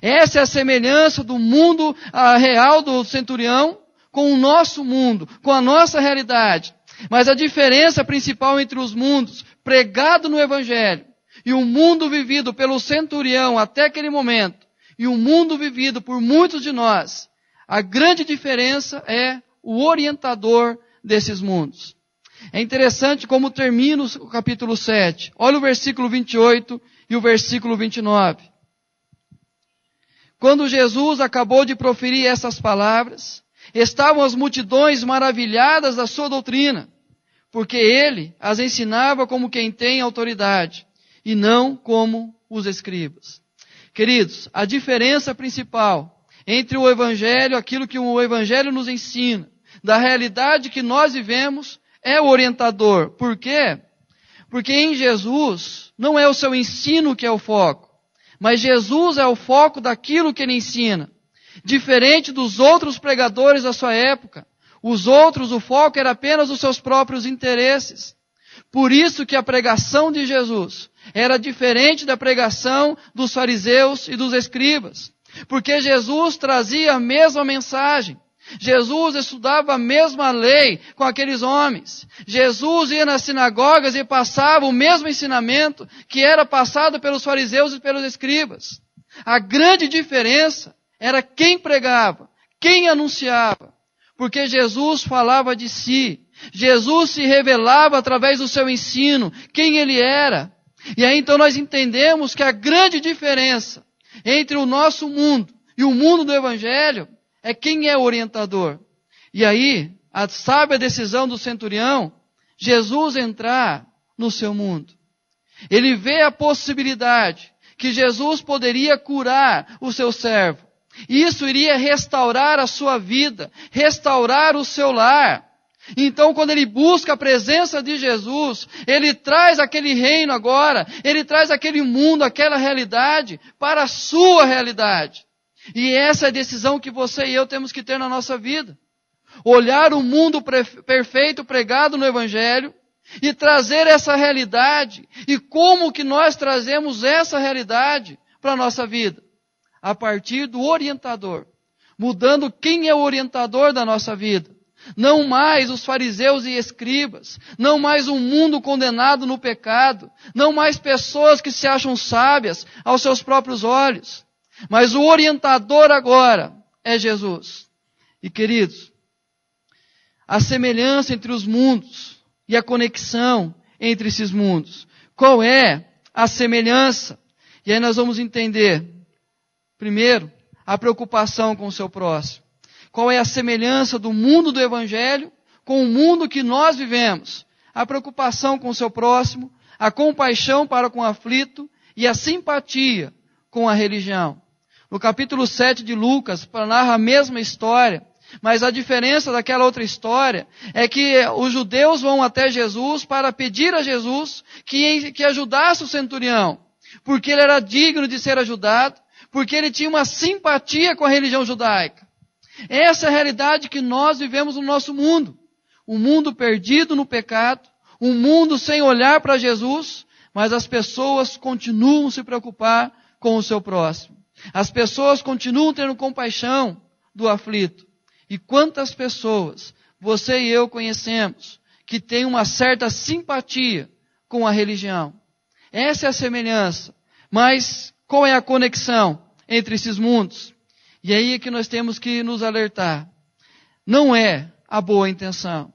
Essa é a semelhança do mundo real do centurião com o nosso mundo, com a nossa realidade. Mas a diferença principal entre os mundos pregado no Evangelho e o mundo vivido pelo centurião até aquele momento, e o mundo vivido por muitos de nós, a grande diferença é o orientador desses mundos. É interessante como termina o capítulo 7. Olha o versículo 28 e o versículo 29. Quando Jesus acabou de proferir essas palavras, estavam as multidões maravilhadas da sua doutrina, porque ele as ensinava como quem tem autoridade, e não como os escribas. Queridos, a diferença principal entre o Evangelho, aquilo que o Evangelho nos ensina, da realidade que nós vivemos, é o orientador. Por quê? Porque em Jesus não é o seu ensino que é o foco, mas Jesus é o foco daquilo que ele ensina. Diferente dos outros pregadores da sua época, os outros, o foco era apenas os seus próprios interesses. Por isso que a pregação de Jesus era diferente da pregação dos fariseus e dos escribas. Porque Jesus trazia a mesma mensagem, Jesus estudava a mesma lei com aqueles homens. Jesus ia nas sinagogas e passava o mesmo ensinamento que era passado pelos fariseus e pelos escribas. A grande diferença era quem pregava, quem anunciava. Porque Jesus falava de si. Jesus se revelava através do seu ensino, quem ele era. E aí então nós entendemos que a grande diferença entre o nosso mundo e o mundo do Evangelho é quem é o orientador. E aí, a sábia decisão do centurião, Jesus entrar no seu mundo. Ele vê a possibilidade que Jesus poderia curar o seu servo. Isso iria restaurar a sua vida, restaurar o seu lar. Então, quando ele busca a presença de Jesus, ele traz aquele reino agora, ele traz aquele mundo, aquela realidade para a sua realidade. E essa é a decisão que você e eu temos que ter na nossa vida. Olhar o mundo perfeito pregado no Evangelho e trazer essa realidade. E como que nós trazemos essa realidade para a nossa vida? A partir do orientador. Mudando quem é o orientador da nossa vida. Não mais os fariseus e escribas. Não mais um mundo condenado no pecado. Não mais pessoas que se acham sábias aos seus próprios olhos. Mas o orientador agora é Jesus. E queridos, a semelhança entre os mundos e a conexão entre esses mundos. Qual é a semelhança? E aí nós vamos entender, primeiro, a preocupação com o seu próximo. Qual é a semelhança do mundo do Evangelho com o mundo que nós vivemos? A preocupação com o seu próximo, a compaixão para com o aflito e a simpatia com a religião. No capítulo 7 de Lucas, narra a mesma história, mas a diferença daquela outra história é que os judeus vão até Jesus para pedir a Jesus que ajudasse o centurião, porque ele era digno de ser ajudado, porque ele tinha uma simpatia com a religião judaica. Essa é a realidade que nós vivemos no nosso mundo. Um mundo perdido no pecado, um mundo sem olhar para Jesus, mas as pessoas continuam a se preocupar com o seu próximo. As pessoas continuam tendo compaixão do aflito. E quantas pessoas você e eu conhecemos que têm uma certa simpatia com a religião? Essa é a semelhança. Mas qual é a conexão entre esses mundos? E aí é que nós temos que nos alertar. Não é a boa intenção.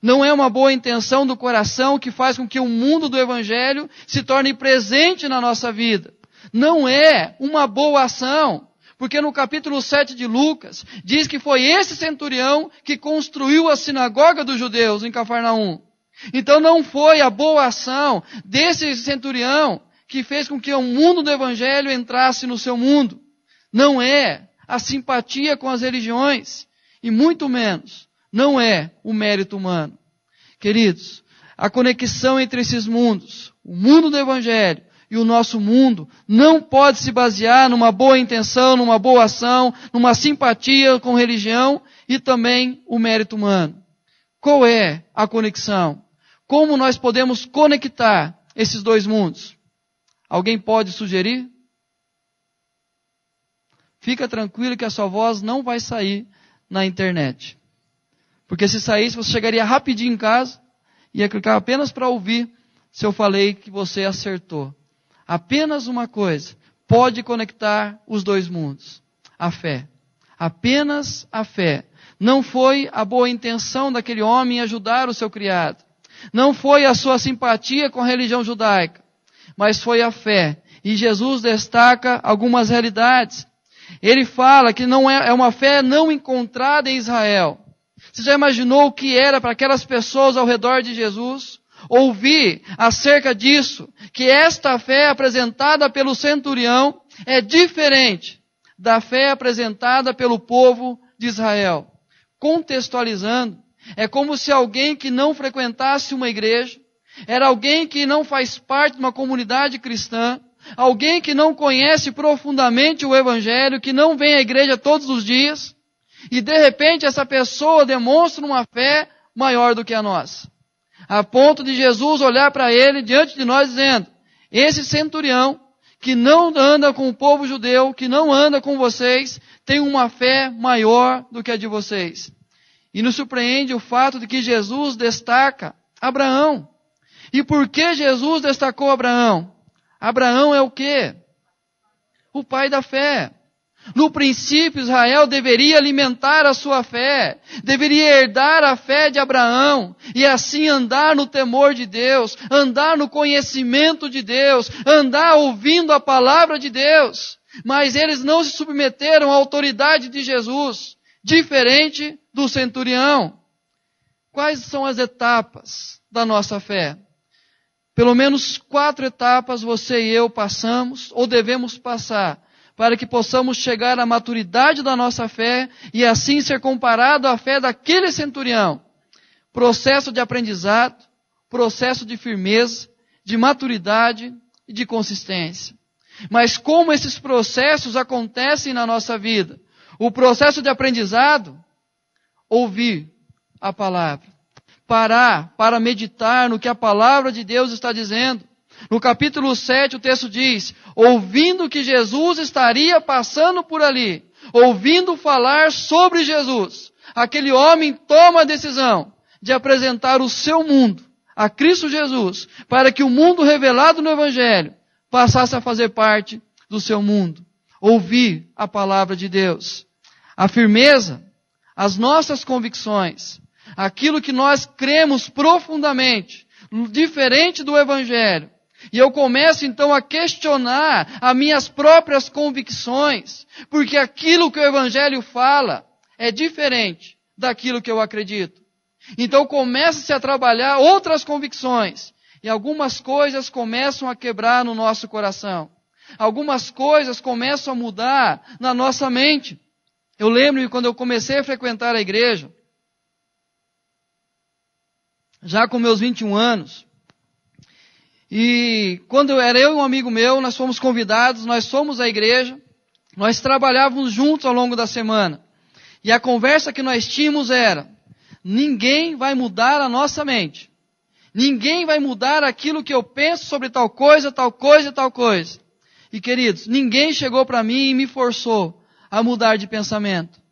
Não é uma boa intenção do coração que faz com que o mundo do Evangelho se torne presente na nossa vida. Não é uma boa ação, porque no capítulo 7 de Lucas, diz que foi esse centurião que construiu a sinagoga dos judeus em Cafarnaum. Então não foi a boa ação desse centurião que fez com que o mundo do Evangelho entrasse no seu mundo. Não é a simpatia com as religiões, e muito menos, não é o mérito humano. Queridos, a conexão entre esses mundos, o mundo do Evangelho, e o nosso mundo não pode se basear numa boa intenção, numa boa ação, numa simpatia com religião e também o mérito humano. Qual é a conexão? Como nós podemos conectar esses dois mundos? Alguém pode sugerir? Fica tranquilo que a sua voz não vai sair na internet. Porque se saísse, você chegaria rapidinho em casa e ia clicar apenas para ouvir se eu falei que você acertou. Apenas uma coisa pode conectar os dois mundos. A fé. Apenas a fé. Não foi a boa intenção daquele homem em ajudar o seu criado. Não foi a sua simpatia com a religião judaica. Mas foi a fé. E Jesus destaca algumas realidades. Ele fala que não é uma fé não encontrada em Israel. Você já imaginou o que era para aquelas pessoas ao redor de Jesus? Ouvir acerca disso, que esta fé apresentada pelo centurião é diferente da fé apresentada pelo povo de Israel. Contextualizando, é como se alguém que não frequentasse uma igreja, era alguém que não faz parte de uma comunidade cristã, alguém que não conhece profundamente o Evangelho, que não vem à igreja todos os dias, e de repente essa pessoa demonstra uma fé maior do que a nossa. A ponto de Jesus olhar para ele diante de nós dizendo, esse centurião, que não anda com o povo judeu, que não anda com vocês, tem uma fé maior do que a de vocês. E nos surpreende o fato de que Jesus destaca Abraão. E por que Jesus destacou Abraão? Abraão é o quê? O pai da fé. No princípio, Israel deveria alimentar a sua fé, deveria herdar a fé de Abraão, e assim andar no temor de Deus, andar no conhecimento de Deus, andar ouvindo a palavra de Deus. Mas eles não se submeteram à autoridade de Jesus, diferente do centurião. Quais são as etapas da nossa fé? Pelo menos 4 etapas você e eu passamos, ou devemos passar, para que possamos chegar à maturidade da nossa fé e assim ser comparado à fé daquele centurião. Processo de aprendizado, processo de firmeza, de maturidade e de consistência. Mas como esses processos acontecem na nossa vida? O processo de aprendizado, ouvir a palavra. Parar para meditar no que a palavra de Deus está dizendo. No capítulo 7 o texto diz, ouvindo que Jesus estaria passando por ali, ouvindo falar sobre Jesus, aquele homem toma a decisão de apresentar o seu mundo a Cristo Jesus, para que o mundo revelado no Evangelho passasse a fazer parte do seu mundo. Ouvir a palavra de Deus. A firmeza, as nossas convicções, aquilo que nós cremos profundamente, diferente do Evangelho. E eu começo então a questionar as minhas próprias convicções, porque aquilo que o Evangelho fala é diferente daquilo que eu acredito. Então começa-se a trabalhar outras convicções, e algumas coisas começam a quebrar no nosso coração. Algumas coisas começam a mudar na nossa mente. Eu lembro que quando eu comecei a frequentar a igreja, já com meus 21 anos, e quando era eu e um amigo meu, nós fomos convidados, nós fomos à igreja, nós trabalhávamos juntos ao longo da semana. E a conversa que nós tínhamos era, ninguém vai mudar a nossa mente. Ninguém vai mudar aquilo que eu penso sobre tal coisa, tal coisa e tal coisa. E queridos, ninguém chegou para mim e me forçou a mudar de pensamento.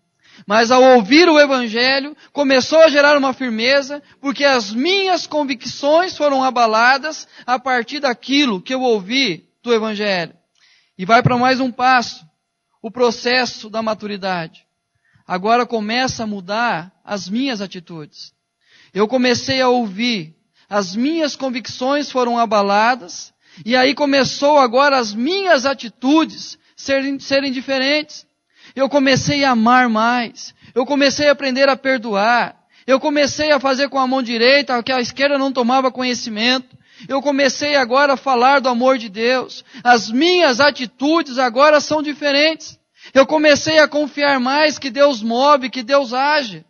Mas ao ouvir o Evangelho, começou a gerar uma firmeza, porque as minhas convicções foram abaladas a partir daquilo que eu ouvi do Evangelho. E vai para mais um passo, o processo da maturidade. Agora começa a mudar as minhas atitudes. Eu comecei a ouvir, as minhas convicções foram abaladas, e aí começou agora as minhas atitudes serem diferentes. Eu comecei a amar mais. Eu comecei a aprender a perdoar. Eu comecei a fazer com a mão direita, que a esquerda não tomava conhecimento. Eu comecei agora a falar do amor de Deus. As minhas atitudes agora são diferentes. Eu comecei a confiar mais que Deus move, que Deus age.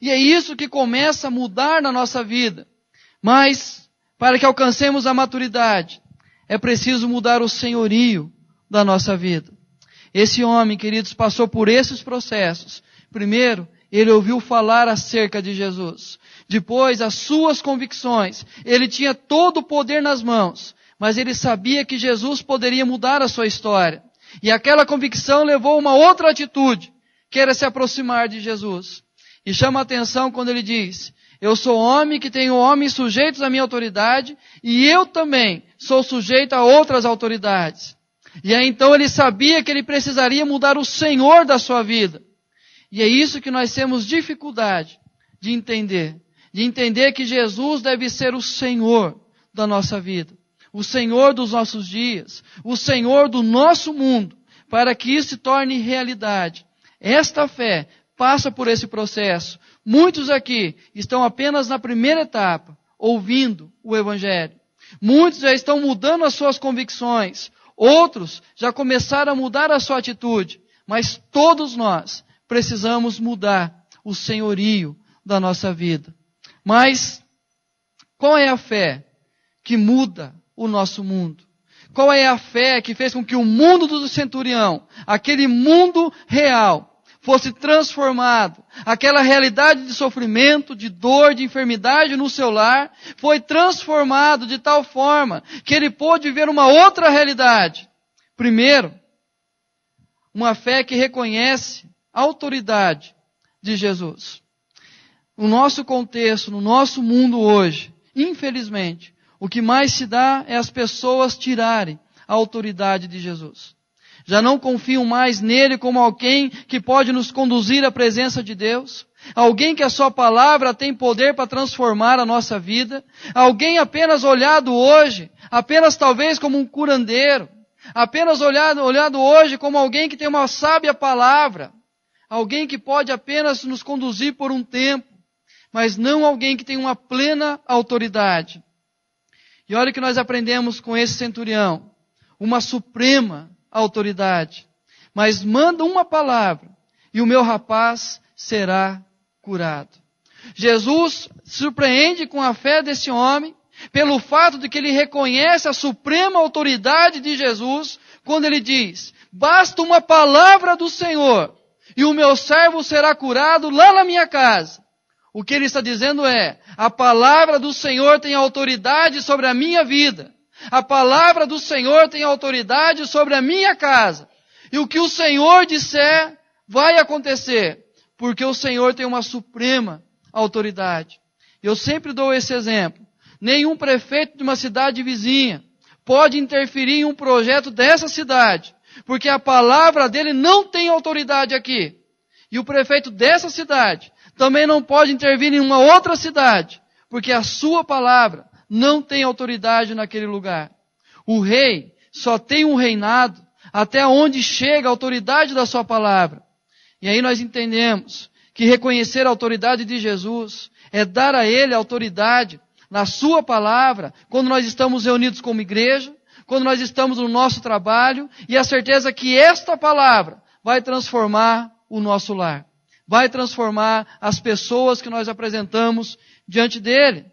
E é isso que começa a mudar na nossa vida. Mas, para que alcancemos a maturidade, é preciso mudar o senhorio da nossa vida. Esse homem, queridos, passou por esses processos. Primeiro, ele ouviu falar acerca de Jesus. Depois, as suas convicções. Ele tinha todo o poder nas mãos, mas ele sabia que Jesus poderia mudar a sua história. E aquela convicção levou a uma outra atitude, que era se aproximar de Jesus. E chama a atenção quando ele diz, eu sou homem que tenho homens sujeitos à minha autoridade, e eu também sou sujeito a outras autoridades. E aí então ele sabia que ele precisaria mudar o Senhor da sua vida. E é isso que nós temos dificuldade de entender. De entender que Jesus deve ser o Senhor da nossa vida. O Senhor dos nossos dias. O Senhor do nosso mundo. Para que isso se torne realidade. Esta fé passa por esse processo. Muitos aqui estão apenas na primeira etapa, ouvindo o Evangelho. Muitos já estão mudando as suas convicções. Outros já começaram a mudar a sua atitude, mas todos nós precisamos mudar o senhorio da nossa vida. Mas qual é a fé que muda o nosso mundo? Qual é a fé que fez com que o mundo do centurião, aquele mundo real, fosse transformado? Aquela realidade de sofrimento, de dor, de enfermidade no seu lar, foi transformado de tal forma que ele pôde ver uma outra realidade. Primeiro, uma fé que reconhece a autoridade de Jesus. No nosso contexto, no nosso mundo hoje, infelizmente, o que mais se dá é as pessoas tirarem a autoridade de Jesus. Já não confiam mais nele como alguém que pode nos conduzir à presença de Deus, alguém que a sua palavra tem poder para transformar a nossa vida, alguém apenas olhado hoje, apenas talvez como um curandeiro, apenas olhado hoje como alguém que tem uma sábia palavra, alguém que pode apenas nos conduzir por um tempo, mas não alguém que tem uma plena autoridade. E olha o que nós aprendemos com esse centurião, uma suprema autoridade. Mas manda uma palavra e o meu rapaz será curado. Jesus surpreende com a fé desse homem, pelo fato de que ele reconhece a suprema autoridade de Jesus, quando ele diz, basta uma palavra do Senhor, e o meu servo será curado lá na minha casa. O que ele está dizendo é, a palavra do Senhor tem autoridade sobre a minha vida. A palavra do Senhor tem autoridade sobre a minha casa. E o que o Senhor disser, vai acontecer. Porque o Senhor tem uma suprema autoridade. Eu sempre dou esse exemplo. Nenhum prefeito de uma cidade vizinha pode interferir em um projeto dessa cidade. Porque a palavra dele não tem autoridade aqui. E o prefeito dessa cidade também não pode intervir em uma outra cidade. Porque a sua palavra não tem autoridade naquele lugar. O rei só tem um reinado até onde chega a autoridade da sua palavra. E aí nós entendemos que reconhecer a autoridade de Jesus é dar a ele a autoridade na sua palavra, quando nós estamos reunidos como igreja, quando nós estamos no nosso trabalho, e a certeza que esta palavra vai transformar o nosso lar. Vai transformar as pessoas que nós apresentamos diante dele.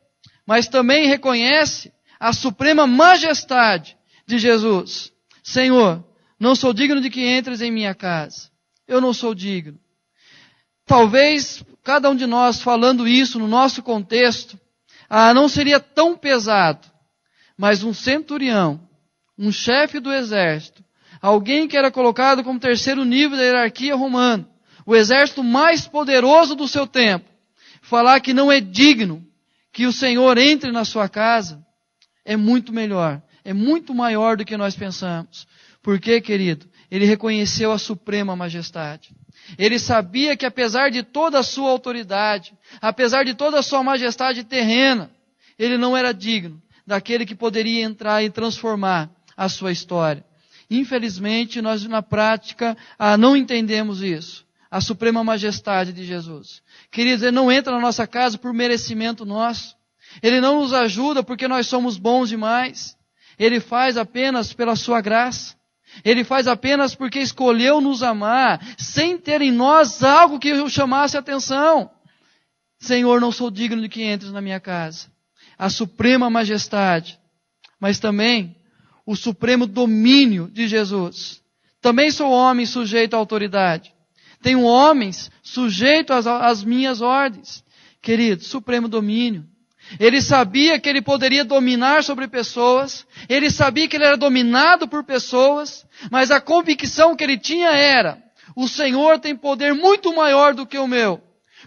Mas também reconhece a suprema majestade de Jesus. Senhor, não sou digno de que entres em minha casa. Eu não sou digno. Talvez cada um de nós falando isso no nosso contexto, não seria tão pesado. Mas um centurião, um chefe do exército, alguém que era colocado como terceiro nível da hierarquia romana, o exército mais poderoso do seu tempo, falar que não é digno que o Senhor entre na sua casa, é muito melhor, é muito maior do que nós pensamos. Por quê, querido? Ele reconheceu a suprema majestade. Ele sabia que apesar de toda a sua autoridade, apesar de toda a sua majestade terrena, ele não era digno daquele que poderia entrar e transformar a sua história. Infelizmente, nós na prática não entendemos isso. A suprema majestade de Jesus. Queridos, Ele não entra na nossa casa por merecimento nosso. Ele não nos ajuda porque nós somos bons demais. Ele faz apenas pela sua graça. Ele faz apenas porque escolheu nos amar, sem ter em nós algo que o chamasse a atenção. Senhor, não sou digno de que entres na minha casa. A suprema majestade, mas também o supremo domínio de Jesus. Também sou homem sujeito à autoridade. Tenho homens sujeitos às minhas ordens. Querido, supremo domínio. Ele sabia que ele poderia dominar sobre pessoas. Ele sabia que ele era dominado por pessoas. Mas a convicção que ele tinha era, o Senhor tem poder muito maior do que o meu.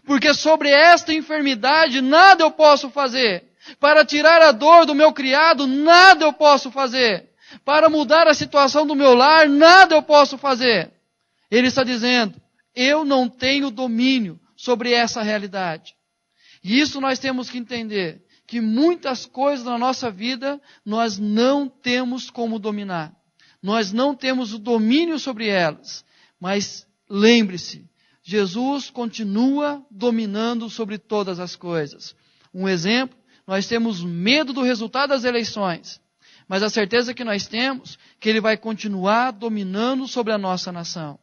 Porque sobre esta enfermidade nada eu posso fazer. Para tirar a dor do meu criado, nada eu posso fazer. Para mudar a situação do meu lar, nada eu posso fazer. Ele está dizendo, eu não tenho domínio sobre essa realidade. E isso nós temos que entender, que muitas coisas na nossa vida nós não temos como dominar. Nós não temos o domínio sobre elas. Mas lembre-se, Jesus continua dominando sobre todas as coisas. Um exemplo, nós temos medo do resultado das eleições. Mas a certeza que nós temos, que Ele vai continuar dominando sobre a nossa nação.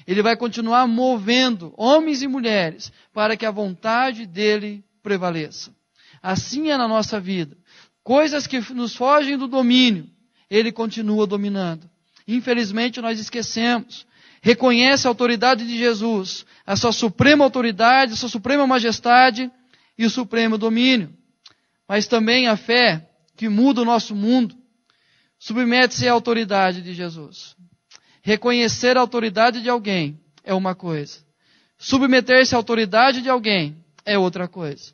Ele vai continuar movendo homens e mulheres para que a vontade dele prevaleça. Assim é na nossa vida. Coisas que nos fogem do domínio, ele continua dominando. Infelizmente nós esquecemos. Reconhece a autoridade de Jesus, a sua suprema autoridade, a sua suprema majestade e o supremo domínio. Mas também a fé que muda o nosso mundo. submete-se à autoridade de Jesus. Reconhecer a autoridade de alguém é uma coisa. Submeter-se à autoridade de alguém é outra coisa.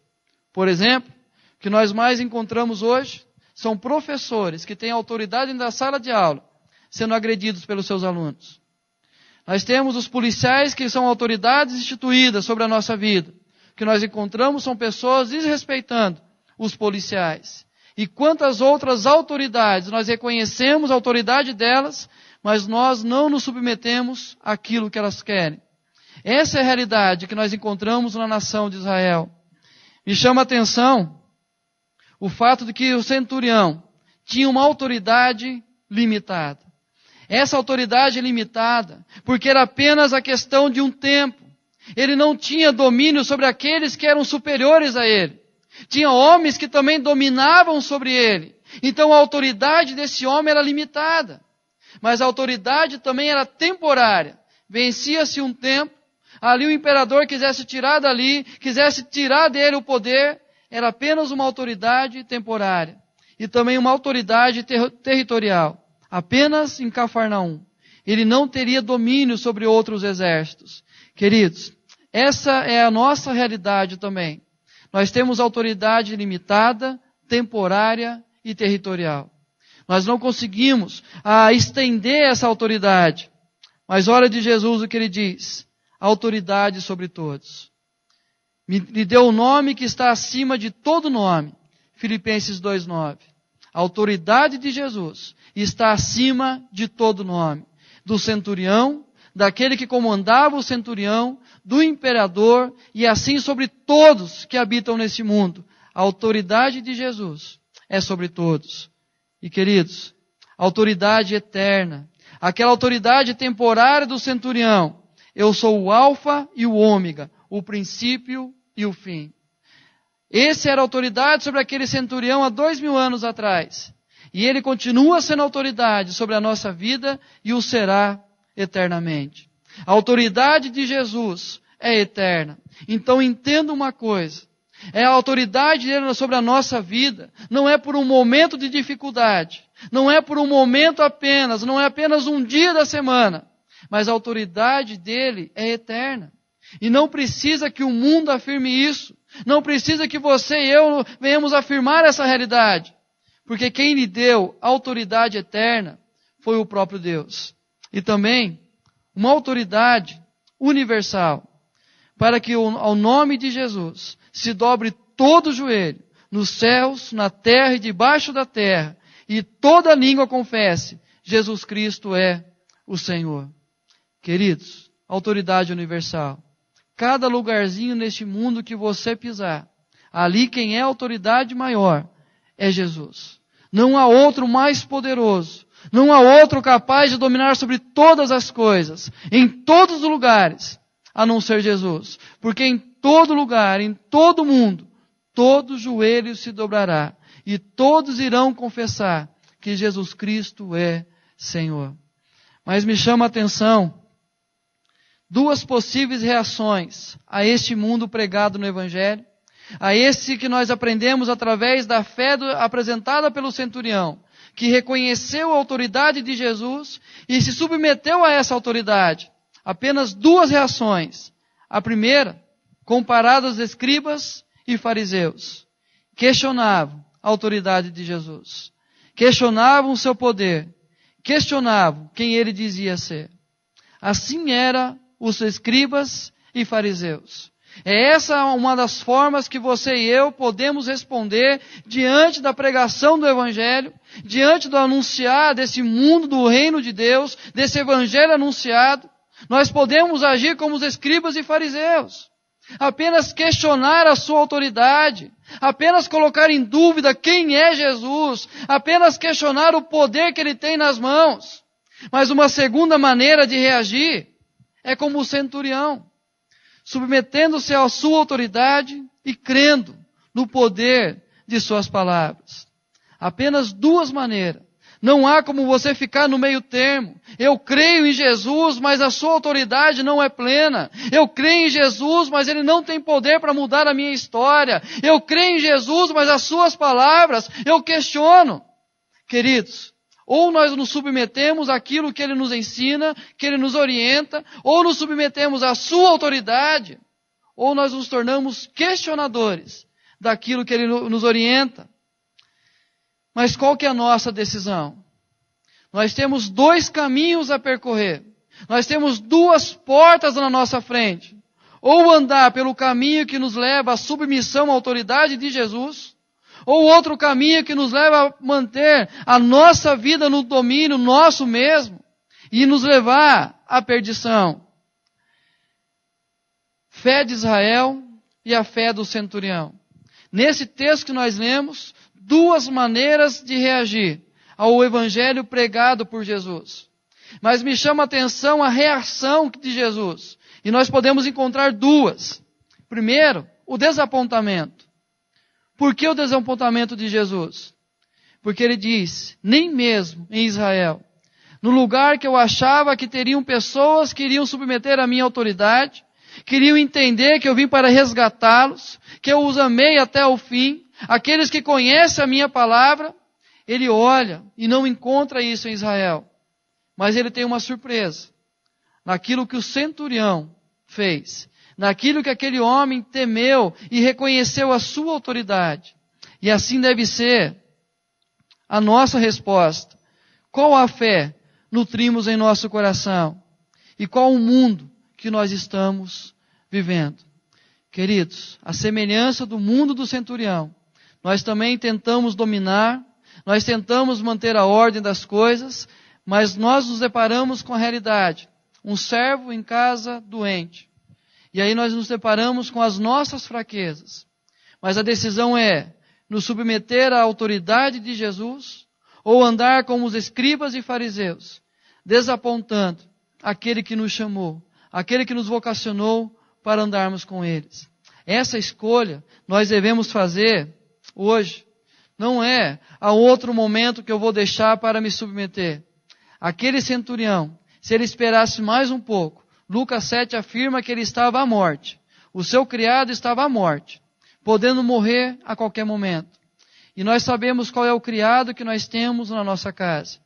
Por exemplo, o que nós mais encontramos hoje são professores que têm autoridade na sala de aula, sendo agredidos pelos seus alunos. Nós temos os policiais que são autoridades instituídas sobre a nossa vida. O que nós encontramos são pessoas desrespeitando os policiais. E quantas outras autoridades, nós reconhecemos a autoridade delas, mas nós não nos submetemos àquilo que elas querem. Essa é a realidade que nós encontramos na nação de Israel. Me chama a atenção o fato de que o centurião tinha uma autoridade limitada. Essa autoridade limitada, porque era apenas a questão de um tempo. Ele não tinha domínio sobre aqueles que eram superiores a ele. Tinha homens que também dominavam sobre ele. Então a autoridade desse homem era limitada. Mas a autoridade também era temporária. Vencia-se um tempo, ali o imperador quisesse tirar dali, quisesse tirar dele o poder, era apenas uma autoridade temporária. E também uma autoridade territorial. Apenas em Cafarnaum. Ele não teria domínio sobre outros exércitos. Queridos, essa é a nossa realidade também. Nós temos autoridade limitada, temporária e territorial. Nós não conseguimos estender essa autoridade. Mas olha de Jesus o que ele diz. Autoridade sobre todos. Lhe deu o nome que está acima de todo nome. Filipenses 2:9. A autoridade de Jesus está acima de todo nome. Do centurião, daquele que comandava o centurião, do imperador e assim sobre todos que habitam nesse mundo. A autoridade de Jesus é sobre todos. E queridos, a autoridade eterna, aquela autoridade temporária do centurião, eu sou o alfa e o ômega, o princípio e o fim. Essa era a autoridade sobre aquele centurião há 2000 anos atrás. E ele continua sendo autoridade sobre a nossa vida e o será eternamente. A autoridade de Jesus é eterna. Então entenda uma coisa. A autoridade dele sobre a nossa vida não é por um momento de dificuldade. Não é por um momento apenas. Não é apenas um dia da semana. Mas a autoridade dele é eterna. E não precisa que o mundo afirme isso. Não precisa que você e eu venhamos afirmar essa realidade. Porque quem lhe deu autoridade eterna foi o próprio Deus. E também uma autoridade universal. Para que ao nome de Jesus se dobre todo o joelho, nos céus, na terra e debaixo da terra, e toda língua confesse, Jesus Cristo é o Senhor. Queridos, autoridade universal. Cada lugarzinho neste mundo que você pisar, ali quem é a autoridade maior é Jesus. Não há outro mais poderoso. Não há outro capaz de dominar sobre todas as coisas, em todos os lugares, a não ser Jesus. Porque em todo lugar, em todo mundo, todo joelho se dobrará e todos irão confessar que Jesus Cristo é Senhor. Mas me chama a atenção duas possíveis reações a este mundo pregado no Evangelho, a esse que nós aprendemos através da fé apresentada pelo centurião, que reconheceu a autoridade de Jesus e se submeteu a essa autoridade. Apenas duas reações. A primeira, comparada aos escribas e fariseus. Questionavam a autoridade de Jesus. Questionavam o seu poder. Questionavam quem ele dizia ser. Assim era os escribas e fariseus. É essa uma das formas que você e eu podemos responder diante da pregação do Evangelho, diante do anunciar desse mundo do reino de Deus, desse Evangelho anunciado. Nós podemos agir como os escribas e fariseus. Apenas questionar a sua autoridade, apenas colocar em dúvida quem é Jesus, apenas questionar o poder que ele tem nas mãos. Mas uma segunda maneira de reagir é como o centurião, submetendo-se à sua autoridade e crendo no poder de suas palavras. Apenas duas maneiras. Não há como você ficar no meio termo. Eu creio em Jesus, mas a sua autoridade não é plena. Eu creio em Jesus, mas ele não tem poder para mudar a minha história. Eu creio em Jesus, mas as suas palavras eu questiono. Queridos, Ou nós nos submetemos àquilo que Ele nos ensina, que Ele nos orienta, ou nos submetemos à sua autoridade, ou nós nos tornamos questionadores daquilo que Ele nos orienta. Mas qual que é a nossa decisão? Nós temos 2 caminhos a percorrer. Nós temos 2 portas na nossa frente. Ou andar pelo caminho que nos leva à submissão à autoridade de Jesus, ou outro caminho que nos leva a manter a nossa vida no domínio nosso mesmo e nos levar à perdição. Fé de Israel e a fé do centurião. Nesse texto que nós lemos, 2 maneiras de reagir ao evangelho pregado por Jesus. Mas me chama a atenção a reação de Jesus. E nós podemos encontrar 2. Primeiro, o desapontamento. Por que o desapontamento de Jesus? Porque ele diz, nem mesmo em Israel, no lugar que eu achava que teriam pessoas que iriam submeter a minha autoridade, queriam entender que eu vim para resgatá-los, que eu os amei até o fim, aqueles que conhecem a minha palavra, ele olha e não encontra isso em Israel. Mas ele tem uma surpresa. Naquilo que o centurião fez. Naquilo que aquele homem temeu e reconheceu a sua autoridade. E assim deve ser a nossa resposta. Qual a fé nutrimos em nosso coração? E qual o mundo que nós estamos vivendo? Queridos, a semelhança do mundo do centurião, nós também tentamos dominar, nós tentamos manter a ordem das coisas, mas nós nos deparamos com a realidade. Um servo em casa doente. E aí nós nos deparamos com as nossas fraquezas. Mas a decisão é nos submeter à autoridade de Jesus ou andar como os escribas e fariseus, desapontando aquele que nos chamou, aquele que nos vocacionou para andarmos com eles. Essa escolha nós devemos fazer hoje. Não é a outro momento que eu vou deixar para me submeter. Aquele centurião, se ele esperasse mais um pouco, Lucas 7 afirma que ele estava à morte. O seu criado estava à morte, podendo morrer a qualquer momento. E nós sabemos qual é o criado que nós temos na nossa casa.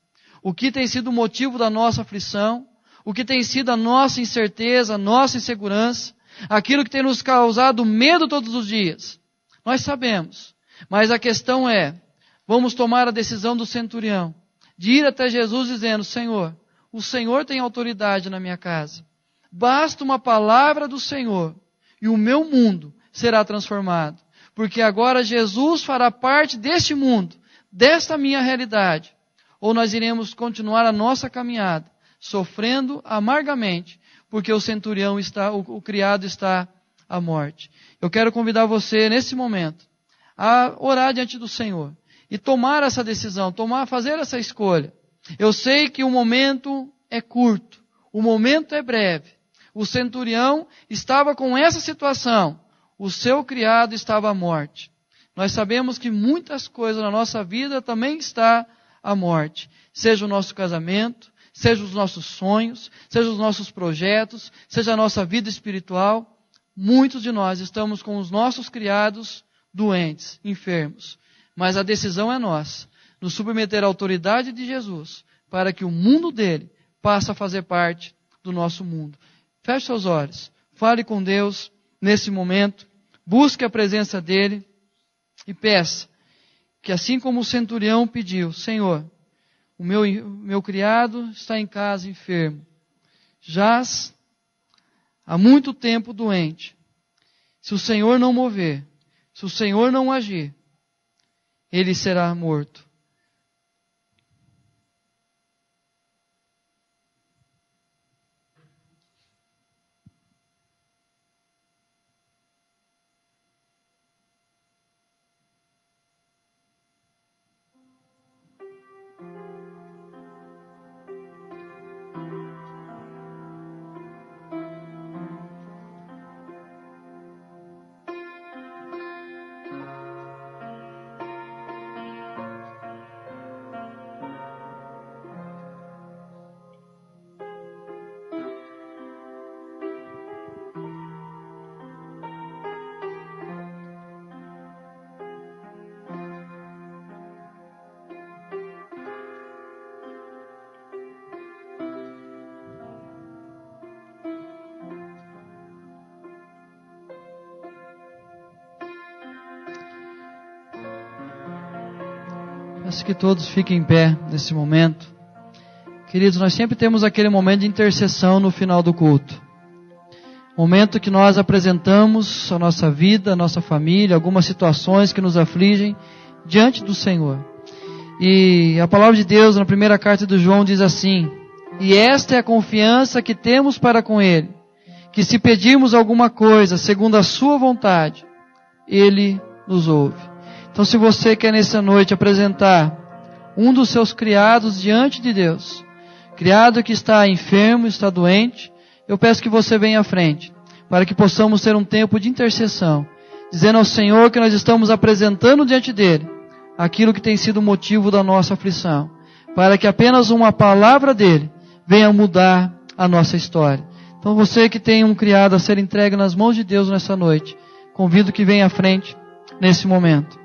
O que tem sido o motivo da nossa aflição, o que tem sido a nossa incerteza, a nossa insegurança, aquilo que tem nos causado medo todos os dias. Nós sabemos. Mas a questão é, vamos tomar a decisão do centurião, de ir até Jesus dizendo, Senhor, o Senhor tem autoridade na minha casa. Basta uma palavra do Senhor e o meu mundo será transformado. Porque agora Jesus fará parte deste mundo, desta minha realidade. Ou nós iremos continuar a nossa caminhada, sofrendo amargamente, porque o centurião está, o criado está à morte. Eu quero convidar você nesse momento a orar diante do Senhor e tomar essa decisão, fazer essa escolha. Eu sei que o momento é curto, o momento é breve. O centurião estava com essa situação, o seu criado estava à morte. Nós sabemos que muitas coisas na nossa vida também está à morte. Seja o nosso casamento, seja os nossos sonhos, seja os nossos projetos, seja a nossa vida espiritual. Muitos de nós estamos com os nossos criados doentes, enfermos. Mas a decisão é nossa, nos submeter à autoridade de Jesus, para que o mundo dele passe a fazer parte do nosso mundo. Feche seus olhos, fale com Deus nesse momento, busque a presença dele e peça que assim como o centurião pediu, Senhor, o meu criado está em casa enfermo, jaz há muito tempo doente. Se o Senhor não mover, se o Senhor não agir, ele será morto. Peço que todos fiquem em pé nesse momento. Queridos, nós sempre temos aquele momento de intercessão no final do culto. Momento que nós apresentamos a nossa vida, a nossa família, algumas situações que nos afligem diante do Senhor. E a palavra de Deus na primeira carta de João diz assim: e esta é a confiança que temos para com Ele, que se pedirmos alguma coisa segundo a sua vontade, Ele nos ouve. Então, se você quer nessa noite apresentar um dos seus criados diante de Deus, criado que está enfermo, está doente, eu peço que você venha à frente, para que possamos ter um tempo de intercessão, dizendo ao Senhor que nós estamos apresentando diante dEle aquilo que tem sido motivo da nossa aflição, para que apenas uma palavra dEle venha mudar a nossa história. Então, você que tem um criado a ser entregue nas mãos de Deus nessa noite, convido que venha à frente nesse momento.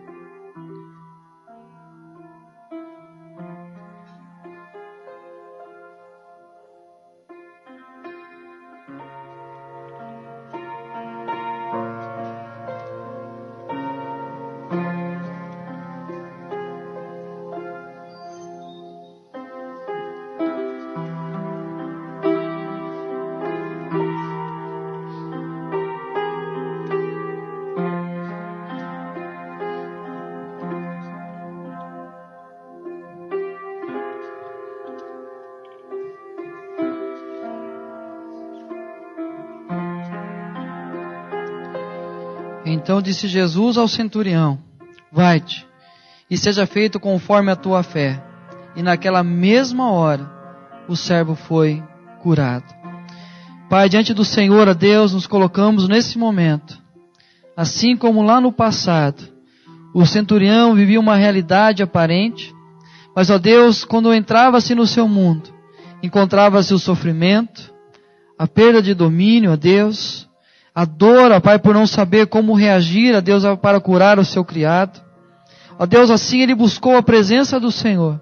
Então disse Jesus ao centurião: vai-te, e seja feito conforme a tua fé. E naquela mesma hora, o servo foi curado. Pai, diante do Senhor, a Deus, nos colocamos nesse momento. Assim como lá no passado, o centurião vivia uma realidade aparente, mas, ó Deus, quando entrava-se no seu mundo, encontrava-se o sofrimento, a perda de domínio, ó Deus, a dor, ó Pai, por não saber como reagir, ó Deus, para curar o seu criado. Ó Deus, assim ele buscou a presença do Senhor.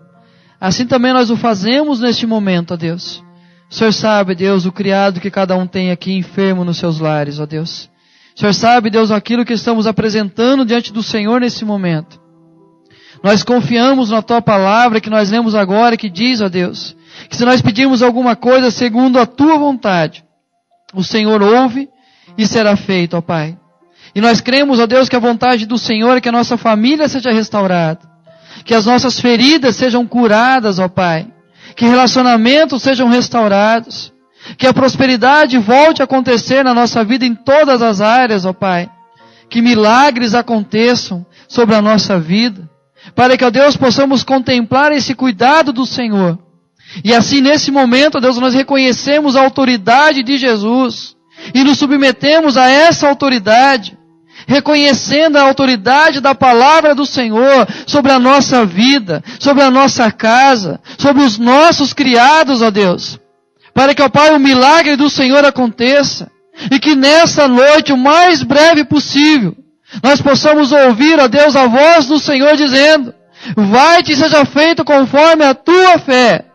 Assim também nós o fazemos neste momento, ó Deus. O Senhor sabe, Deus, o criado que cada um tem aqui enfermo nos seus lares, ó Deus. O Senhor sabe, Deus, aquilo que estamos apresentando diante do Senhor nesse momento. Nós confiamos na Tua palavra que nós lemos agora, que diz, ó Deus, que se nós pedirmos alguma coisa segundo a Tua vontade, o Senhor ouve e será feito, ó Pai. E nós cremos, ó Deus, que a vontade do Senhor é que a nossa família seja restaurada, que as nossas feridas sejam curadas, ó Pai, que relacionamentos sejam restaurados, que a prosperidade volte a acontecer na nossa vida em todas as áreas, ó Pai, que milagres aconteçam sobre a nossa vida, para que, ó Deus, possamos contemplar esse cuidado do Senhor. E assim, nesse momento, ó Deus, nós reconhecemos a autoridade de Jesus, e nos submetemos a essa autoridade, reconhecendo a autoridade da palavra do Senhor sobre a nossa vida, sobre a nossa casa, sobre os nossos criados, ó Deus. Para que, ó Pai, o milagre do Senhor aconteça. E que nessa noite, o mais breve possível, nós possamos ouvir, ó Deus, a voz do Senhor dizendo: vai-te e seja feito conforme a tua fé.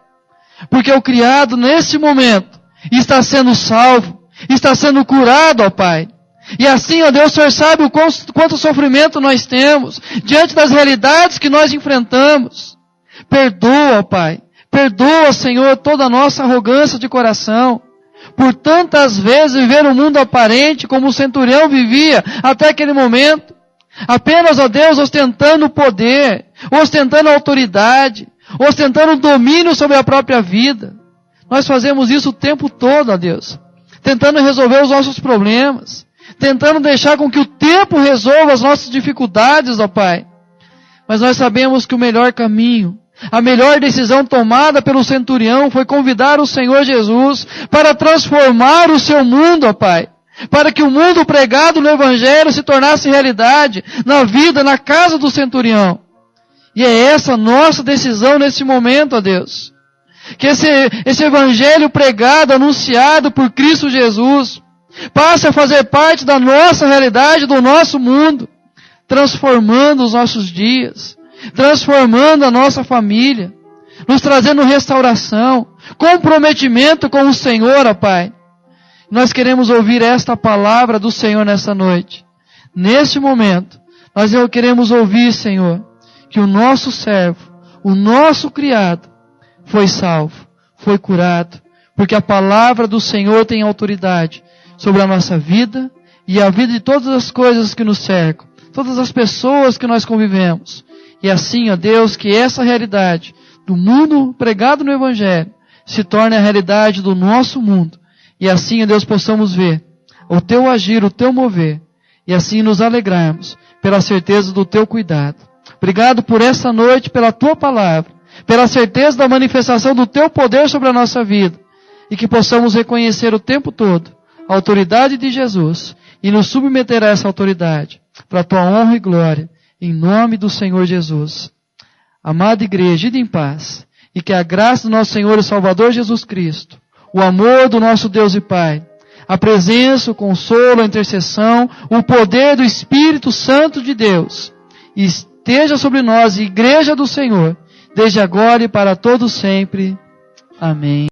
Porque o criado, nesse momento, está sendo salvo. Está sendo curado, ó Pai. E assim, ó Deus, o Senhor sabe o quanto sofrimento nós temos, diante das realidades que nós enfrentamos. Perdoa, ó Pai. Perdoa, Senhor, toda a nossa arrogância de coração. Por tantas vezes viver um mundo aparente, como o centurião vivia até aquele momento. Apenas, ó Deus, ostentando o poder, ostentando a autoridade, ostentando o domínio sobre a própria vida. Nós fazemos isso o tempo todo, ó Deus. Tentando resolver os nossos problemas, tentando deixar com que o tempo resolva as nossas dificuldades, ó Pai. Mas nós sabemos que o melhor caminho, a melhor decisão tomada pelo centurião foi convidar o Senhor Jesus para transformar o seu mundo, ó Pai. Para que o mundo pregado no Evangelho se tornasse realidade na vida, na casa do centurião. E é essa a nossa decisão nesse momento, ó Deus. Que esse Evangelho pregado, anunciado por Cristo Jesus, passe a fazer parte da nossa realidade, do nosso mundo, transformando os nossos dias, transformando a nossa família, nos trazendo restauração, comprometimento com o Senhor, ó Pai. Nós queremos ouvir esta palavra do Senhor nessa noite. Neste momento, nós queremos ouvir, Senhor, que o nosso servo, o nosso criado, foi salvo, foi curado, porque a palavra do Senhor tem autoridade sobre a nossa vida e a vida de todas as coisas que nos cercam, todas as pessoas que nós convivemos. E assim, ó Deus, que essa realidade do mundo pregado no Evangelho se torne a realidade do nosso mundo. E assim, ó Deus, possamos ver o Teu agir, o Teu mover, e assim nos alegrarmos pela certeza do Teu cuidado. Obrigado por essa noite, pela Tua palavra, pela certeza da manifestação do Teu poder sobre a nossa vida, e que possamos reconhecer o tempo todo a autoridade de Jesus e nos submeter a essa autoridade, para a Tua honra e glória, em nome do Senhor Jesus. Amada igreja, ide em paz, e que a graça do nosso Senhor e Salvador Jesus Cristo, o amor do nosso Deus e Pai, a presença, o consolo, a intercessão, o poder do Espírito Santo de Deus, esteja sobre nós, igreja do Senhor, desde agora e para todos sempre. Amém.